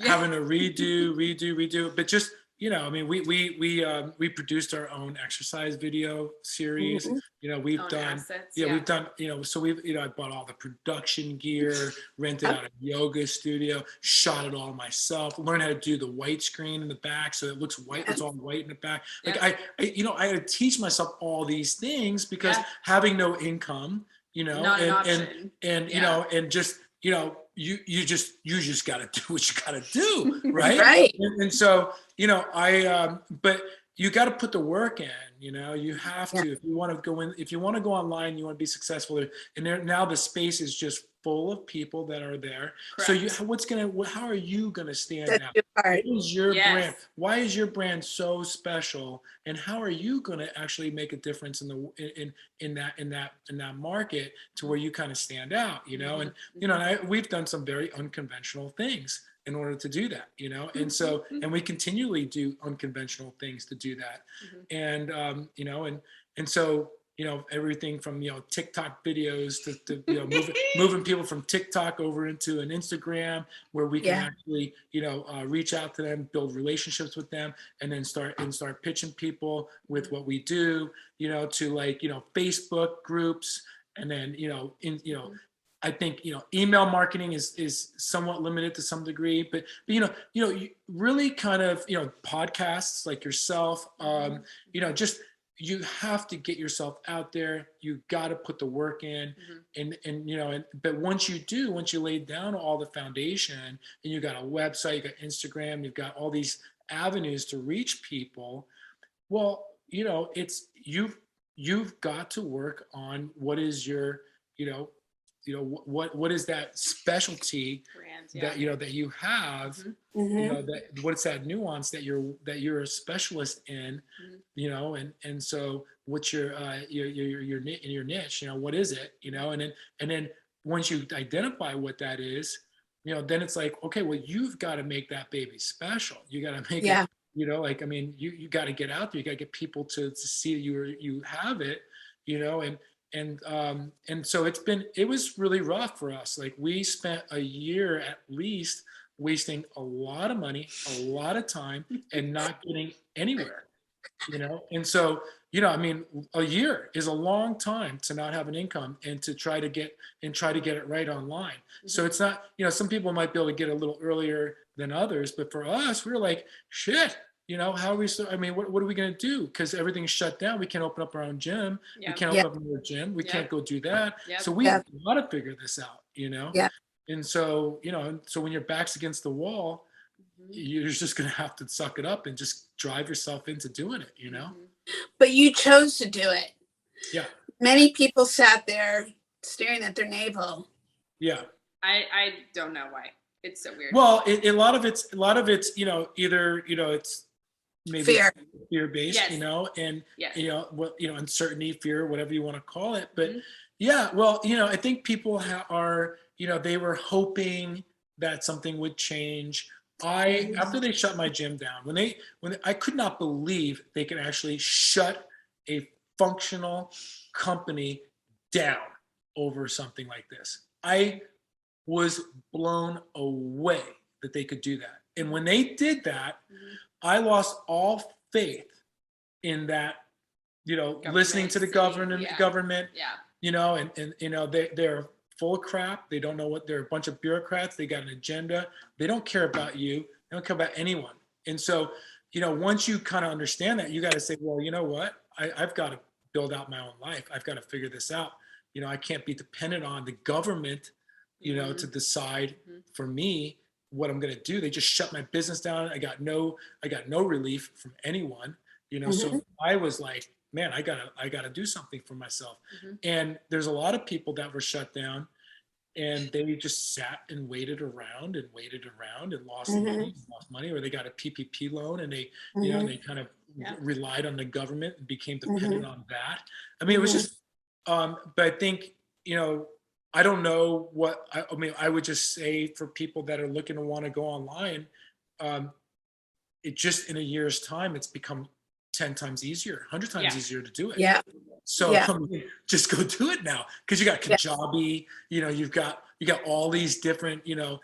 having to redo, but just, you know, I mean, we produced our own exercise video series. Mhm. You know, we've Own done, assets, we've done, you know, so we've, you know, I bought all the production gear, rented out a yoga studio, shot it all myself, learned how to do the white screen in the back so it looks white, it's all white in the back. Like you know, I had to teach myself all these things because having no income, you know, not an option. And you know, and just, you know, you just got to do what you got to do, right? Right. And so, you know, but you got to put the work in. You know, you have to if you want to go in, if you want to go online, you want to be successful. And there, now the space is just full of people that are there. Correct. So how are you gonna stand That's out? your part. What is your brand? Why is your brand so special? And how are you gonna actually make a difference in that market to where you kind of stand out? You know, and you know, and we've done some very unconventional things in order to do that, you know, and so, and we continually do unconventional things to do that. And you know, and so, you know, everything from, you know, TikTok videos to you know, moving people from TikTok over into an Instagram where we can actually, you know, reach out to them, build relationships with them, and then start pitching people with what we do, you know, to, like, you know, Facebook groups, and then, you know, I think, you know, email marketing is somewhat limited to some degree, but you know, you really kind of, you know, podcasts like yourself, you know, just, you have to get yourself out there. You got to put the work in, and you know, but once you lay down all the foundation, and you got a website, you got Instagram, you've got all these avenues to reach people. Well, you know, you've got to work on what is your, you know, what is that specialty that, you know, that you have, you know, that what's that nuance that you're a specialist in, you know, and so what's your niche, you know, what is it, you know, and then once you identify what that is, you know, then it's like, okay, well, you've got to make that baby special. You got to make it, you know, like, I mean, you got to get out there, you got to get people to see you have it, you know, and so it was really rough for us. Like, we spent a year at least wasting a lot of money, a lot of time, and not getting anywhere, you know? And so, you know, I mean, a year is a long time to not have an income and to try to get it right online. So it's not, you know, some people might be able to get a little earlier than others, but for us, we were like, shit, you know, how are we I mean, what are we going to do? Because everything's shut down. We can't open up our own gym. We can't open up another gym. We can't go do that. So we got to figure this out, you know? And so, you know, so when your back's against the wall, you're just going to have to suck it up and just drive yourself into doing it, you know? But you chose to do it. Yeah. Many people sat there staring at their navel. Yeah. I don't know why. It's so weird. Well, a lot of it's, you know, either, you know, it's maybe fear-based, you know, and, you know, well, you know, uncertainty, fear, whatever you want to call it. But yeah, well, you know, I think people are, you know, they were hoping that something would change. After they shut my gym down, when I could not believe they could actually shut a functional company down over something like this. I was blown away that they could do that. And when they did that, I lost all faith in that, you know, listening to the government, you know, and you know, they're full of crap. They don't know what, they're a bunch of bureaucrats. They got an agenda. They don't care about you. They don't care about anyone. And so, you know, once you kind of understand that, you got to say, well, you know what, I've got to build out my own life. I've got to figure this out. You know, I can't be dependent on the government, you know, to decide for me what I'm going to do. They just shut my business down. I got no relief from anyone, you know? So I was like, man, I gotta do something for myself. And there's a lot of people that were shut down, and they just sat and waited around and lost money, or they got a PPP loan, and they, you know, they kind of relied on the government and became dependent on that. I mean, it was just, but I think, you know, I don't know what, I mean, I would just say for people that are looking to want to go online, it just, in a year's time, it's become 10 times easier, 100 times easier to do it. Yeah. So I mean, just go do it now, because you got Kajabi, you know, you got all these different, you know,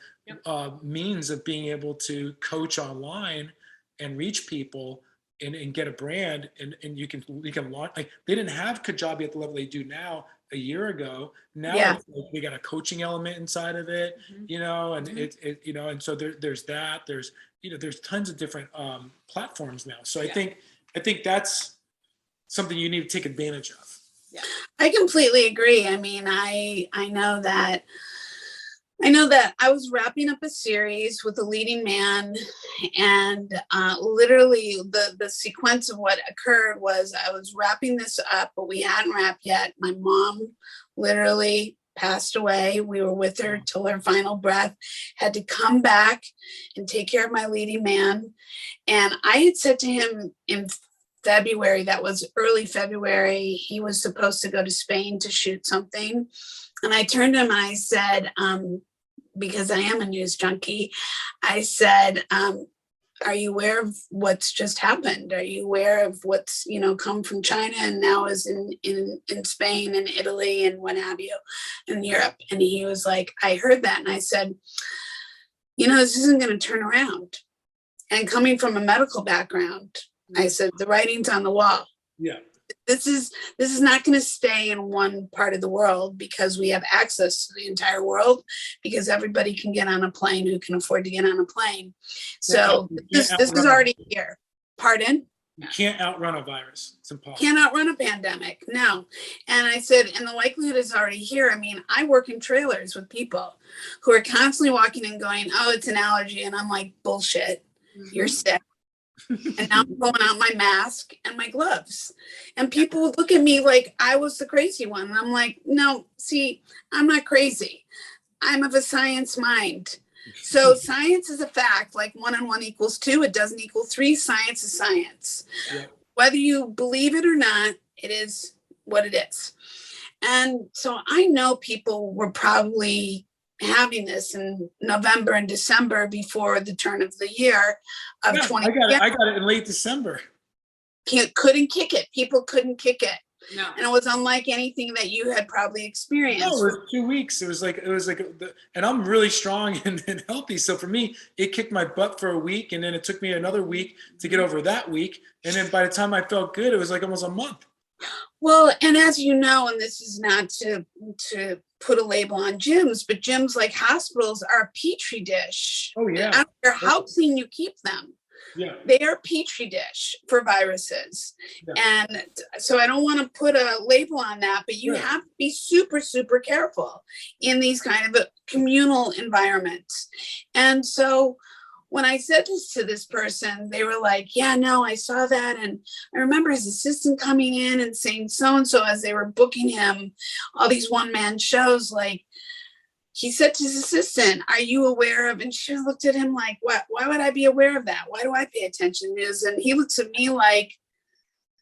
means of being able to coach online and reach people and get a brand, and you can launch. Like, they didn't have Kajabi at the level they do now a year ago. Now Yeah. it's like we got a coaching element inside of it, you know, and it you know, and so there's that. There's, you know, there's tons of different platforms now. So I think that's something you need to take advantage of. Yeah. I completely agree. I mean, I know that I was wrapping up a series with a leading man, and literally the sequence of what occurred was I was wrapping this up, but we hadn't wrapped yet. My mom literally passed away. We were with her till her final breath, had to come back and take care of my leading man. And I had said to him in February, that was early February, he was supposed to go to Spain to shoot something. And I turned to him and I said, because I am a news junkie, I said, are you aware of what's just happened? Are you aware of what's, you know, come from China and now is in Spain and Italy and what have you, in Europe? And he was like, I heard that. And I said, you know, this isn't going to turn around. And coming from a medical background, I said, the writing's on the wall. Yeah. This is not going to stay in one part of the world, because we have access to the entire world, because everybody can get on a plane who can afford to get on a plane. So this is already here. Pardon? You can't outrun a virus. It's impossible. Can't outrun a pandemic. No. And I said, and the likelihood is already here. I mean, I work in trailers with people who are constantly walking and going, oh, it's an allergy. And I'm like, bullshit. You're sick. And now I'm pulling out my mask and my gloves, and people would look at me like I was the crazy one. And I'm like, no, see, I'm not crazy. I'm of a science mind. So science is a fact, like 1 and 1 equals 2. It doesn't equal 3. Science is science. Yeah. Whether you believe it or not, it is what it is. And so I know people were probably having this in November and December before the turn of the year of 20. I got it in late December. Couldn't kick it. People couldn't kick it. No. And it was unlike anything that you had probably experienced. No, it was 2 weeks. It was like, and I'm really strong and healthy. So for me, it kicked my butt for a week, and then it took me another week to get over that week. And then by the time I felt good, it was like almost a month. Well, and as you know, and this is not to put a label on gyms, but gyms like hospitals are a petri dish. Oh yeah. I don't care how clean you keep them. Yeah. They are a petri dish for viruses. Yeah. And so I don't want to put a label on that, but you have to be super, super careful in these kind of communal environments. And so when I said this to this person, they were like, yeah, no, I saw that. And I remember his assistant coming in and saying so-and-so, as they were booking him all these one-man shows, like, he said to his assistant, are you aware of, and she looked at him like, what? Why would I be aware of that? Why do I pay attention to this? And he looks at me like,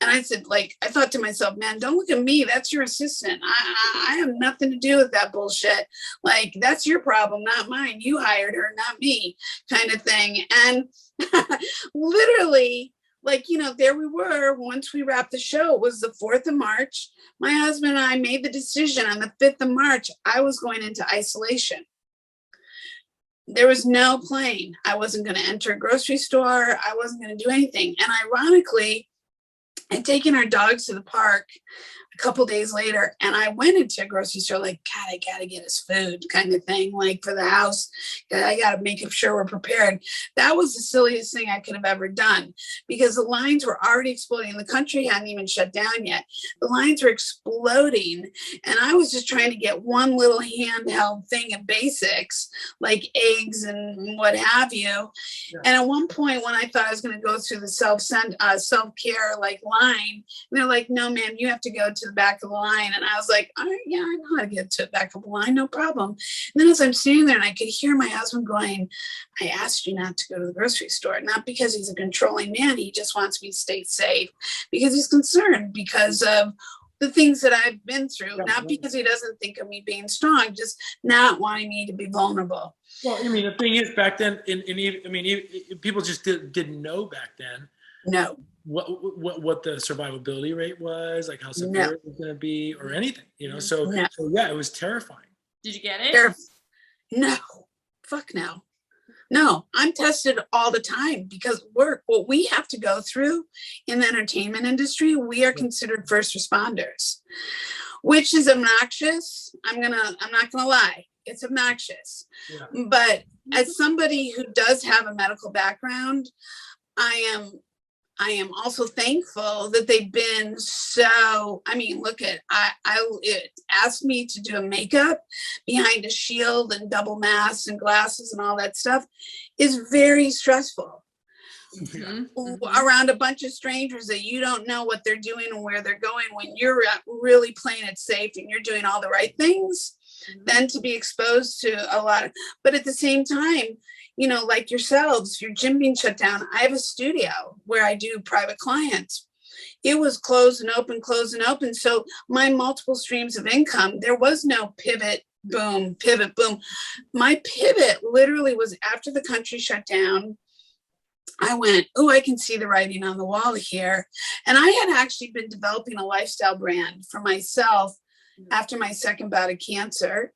and I said, like, I thought to myself, man, don't look at me. That's your assistant. I have nothing to do with that bullshit. Like, that's your problem, not mine. You hired her, not me, kind of thing. And literally, like, you know, there we were. Once we wrapped the show, it was the 4th of March. My husband and I made the decision on the 5th of March, I was going into isolation. There was no plane. I wasn't going to enter a grocery store. I wasn't going to do anything. And ironically, I'd taken our dogs to the park a couple days later, and I went into a grocery store like, God, I got to get us food kind of thing, like for the house. I got to make sure we're prepared. That was the silliest thing I could have ever done, because the lines were already exploding. The country hadn't even shut down yet. The lines were exploding, and I was just trying to get one little handheld thing of basics like eggs and what have you. Yeah. And at one point when I thought I was going to go through the self-care like line, they're like, no, ma'am, you have to go to the back of the line. And I was like, all right, yeah, I know how to get to the back of the line, no problem. And then as I'm sitting there, and I could hear my husband going, I asked you not to go to the grocery store, not because he's a controlling man. He just wants me to stay safe, because he's concerned because of the things that I've been through, not because he doesn't think of me being strong, just not wanting me to be vulnerable. Well, I mean, the thing is, back then, people just didn't know back then. No. What the survivability rate was, like how severe it was going to be, or anything, you know. So yeah, it was terrifying. Did you get it? No, fuck no. No, I'm tested all the time because what we have to go through in the entertainment industry, we are considered first responders, which is obnoxious. I'm not gonna lie. It's obnoxious. Yeah. But as somebody who does have a medical background, I am also thankful that they've been so, I mean, look at, it asked me to do a makeup behind a shield and double masks and glasses and all that stuff is very stressful. Around a bunch of strangers that you don't know what they're doing and where they're going when you're really playing it safe and you're doing all the right things, then to be exposed to a lot of, but at the same time, you know, like yourselves, your gym being shut down. I have a studio where I do private clients. It was closed and open, closed and open. So my multiple streams of income, there was no pivot, boom, pivot, boom. My pivot literally was after the country shut down. I went, oh, I can see the writing on the wall here. And I had actually been developing a lifestyle brand for myself after my second bout of cancer.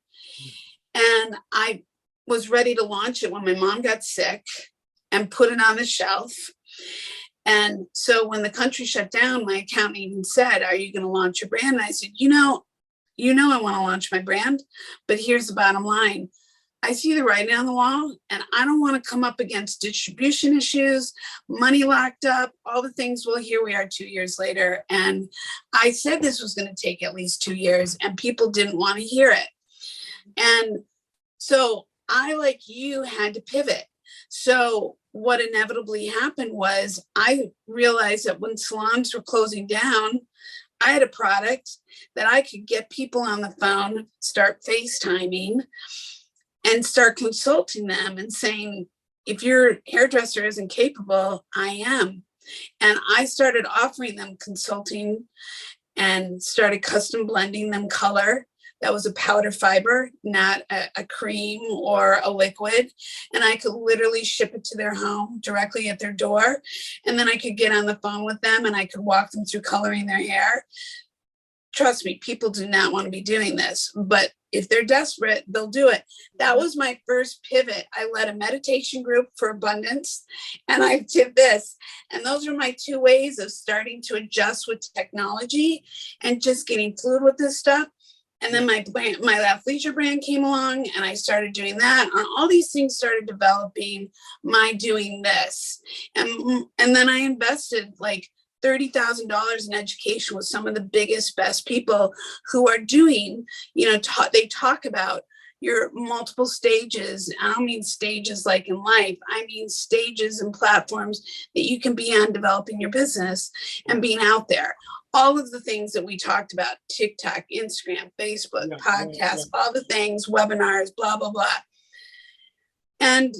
And I was ready to launch it when my mom got sick and put it on the shelf. And so when the country shut down, my accountant even said, are you going to launch your brand? And I said, you know, I want to launch my brand, but here's the bottom line. I see the writing on the wall and I don't want to come up against distribution issues, money locked up, all the things. Well, here we are 2 years later. And I said this was going to take at least 2 years and people didn't want to hear it. And so I, like you, had to pivot. So what inevitably happened was I realized that when salons were closing down, I had a product that I could get people on the phone, start FaceTiming, and start consulting them and saying, if your hairdresser isn't capable, I am. And I started offering them consulting and started custom blending them color. That was a powder fiber, not a cream or a liquid. And I could literally ship it to their home directly at their door. And then I could get on the phone with them and I could walk them through coloring their hair. Trust me, people do not want to be doing this, but if they're desperate, they'll do it. That was my first pivot. I led a meditation group for abundance and I did this. And those are my two ways of starting to adjust with technology and just getting fluid with this stuff. And then my athleisure brand came along and I started doing that. And all these things started developing my doing this. And then I invested like $30,000 in education with some of the biggest, best people who are doing, you know, they talk about your multiple stages. I don't mean stages like in life. I mean stages and platforms that you can be on developing your business and being out there. All of the things that we talked about, TikTok, Instagram, Facebook, podcasts, all the things, webinars, blah, blah, blah. And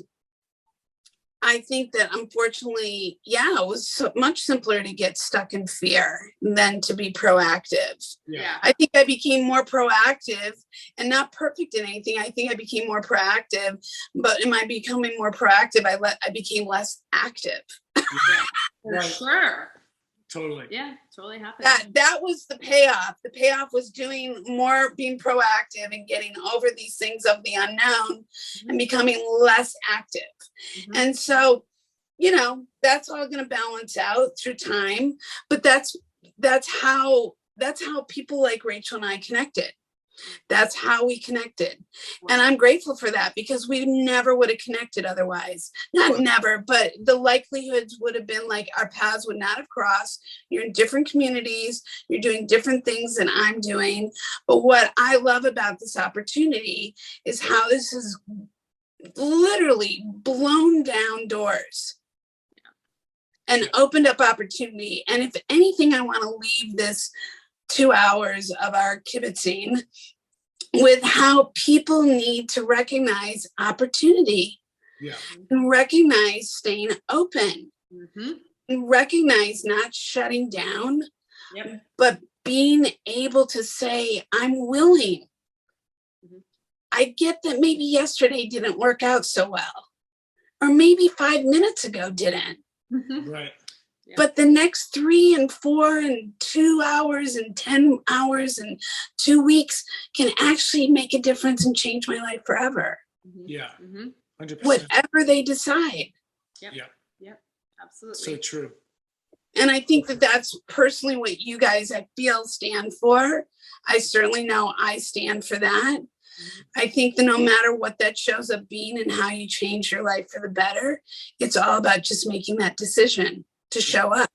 I think that unfortunately, it was much simpler to get stuck in fear than to be proactive. Yeah. I think I became more proactive and not perfect in anything. I think I became more proactive, but in my becoming more proactive, I became less active. For sure. Totally. Yeah, totally happened. That was the payoff. The payoff was doing more, being proactive and getting over these things of the unknown and becoming less active. And so, you know, that's all going to balance out through time. But that's how people like Rachel and I connected. That's how we connected. And I'm grateful for that because we never would have connected otherwise. Not never, but the likelihoods would have been like our paths would not have crossed. You're in different communities. You're doing different things than I'm doing. But what I love about this opportunity is how this has literally blown down doors and opened up opportunity. And if anything, I want to leave this 2 hours of our kibitzing with how people need to recognize opportunity and recognize staying open and recognize not shutting down, but being able to say, I'm willing. I get that maybe yesterday didn't work out so well, or maybe 5 minutes ago didn't. Right. But the next 3 and 4 and 2 hours and 10 hours and 2 weeks can actually make a difference and change my life forever. Yeah. 100%. whatever they decide. Yep. Yeah. Yep. Absolutely. So true. And I think that that's personally what you guys, I feel, stand for. I certainly know I stand for that. I think that no matter what that shows up being and how you change your life for the better, it's all about just making that decision to show up,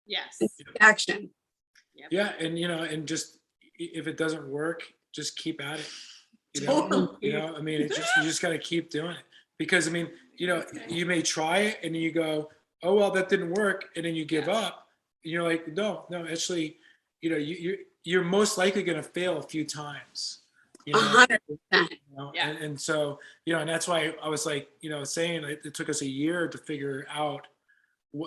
Yes. action. Yep. Yeah. And, and just, if it doesn't work, just keep at it. Totally. I mean, you just got to keep doing it, because I mean, you may try it and then you go, oh, well, that didn't work. And then you give up. And you're like, no, actually, you're most likely going to fail a few times. 100%. Yeah. And so, and that's why I was like, saying it took us a year to figure out.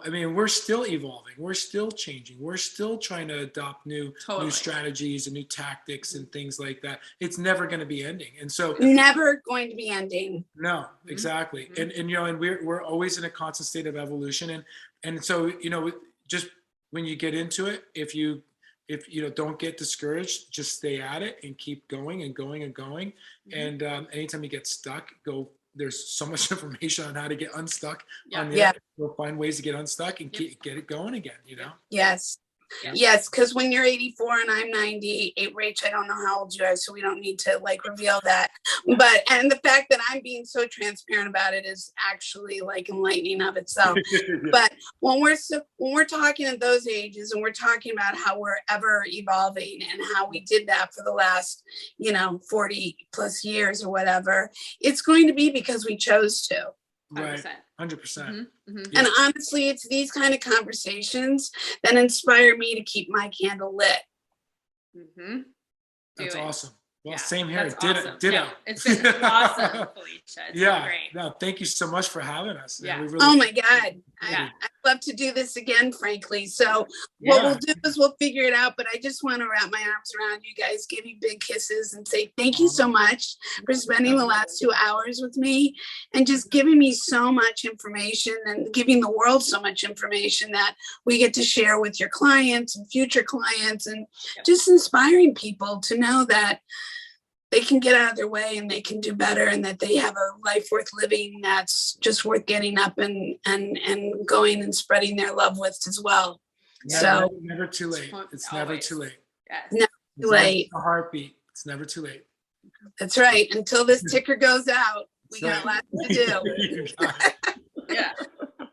I mean, we're still evolving. We're still changing. We're still trying to adopt new strategies and new tactics and things like that. It's never going to be ending. And so never going to be ending. No, exactly. And and we're always in a constant state of evolution. And so, just when you get into it, if you don't get discouraged, just stay at it and keep going and going and going. And anytime you get stuck, there's so much information on how to get unstuck on the internet. We'll find ways to get unstuck and get it going again, Yes. Yes, because when you're 84 and I'm 98, Rach, I don't know how old you are, so we don't need to reveal that. But and the fact that I'm being so transparent about it is actually enlightening of itself. But when we're talking at those ages and we're talking about how we're ever evolving and how we did that for the last 40 plus years or whatever, it's going to be because we chose to. Right. 100%. And honestly, it's these kind of conversations that inspire me to keep my candle lit. That's awesome. Well, same here. Awesome. Ditto. It's been awesome, Felicia. It's been great. No, thank you so much for having us. Yeah. Oh my God. I'd love to do this again, frankly. So what we'll do is we'll figure it out, but I just want to wrap my arms around you guys, give you big kisses and say thank you so much for spending the last 2 hours with me and just giving me so much information and giving the world so much information that we get to share with your clients and future clients, and just inspiring people to know that they can get out of their way and they can do better, and that they have a life worth living that's just worth getting up and going and spreading their love with as well. Never too late. It's never too late. Yes. Never too late. A heartbeat. It's never too late. That's right. Until this ticker goes out, we got lots to do. You got it. Yeah.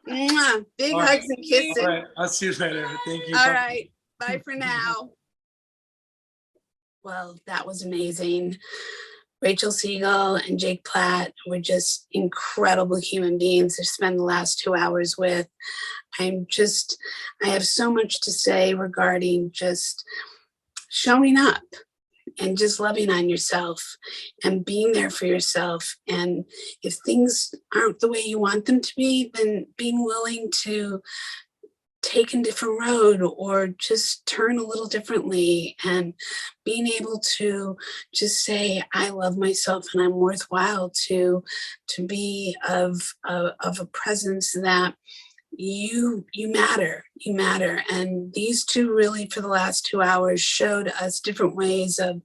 Mwah. Big hugs and kisses. All right. I'll see you later. Thank you. All right. Bye for now. Well, that was amazing. Rachel Sigl and Jake Platt were just incredible human beings to spend the last 2 hours with. I have so much to say regarding just showing up and just loving on yourself and being there for yourself. And if things aren't the way you want them to be, then being willing to take a different road or just turn a little differently, and being able to just say, I love myself and I'm worthwhile to be of a presence that you matter. And these two really for the last 2 hours showed us different ways of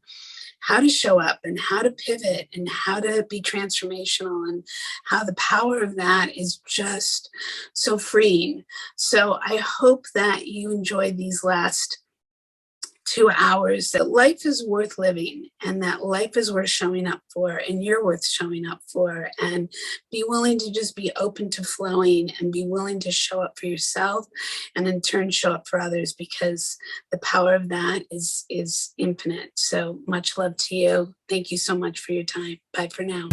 how to show up and how to pivot and how to be transformational, and how the power of that is just so freeing. So I hope that you enjoyed these last 2 hours, that life is worth living and that life is worth showing up for, and you're worth showing up for, and be willing to just be open to flowing and be willing to show up for yourself and in turn show up for others, because the power of that is infinite. So much love to you. Thank you so much for your time. Bye for now.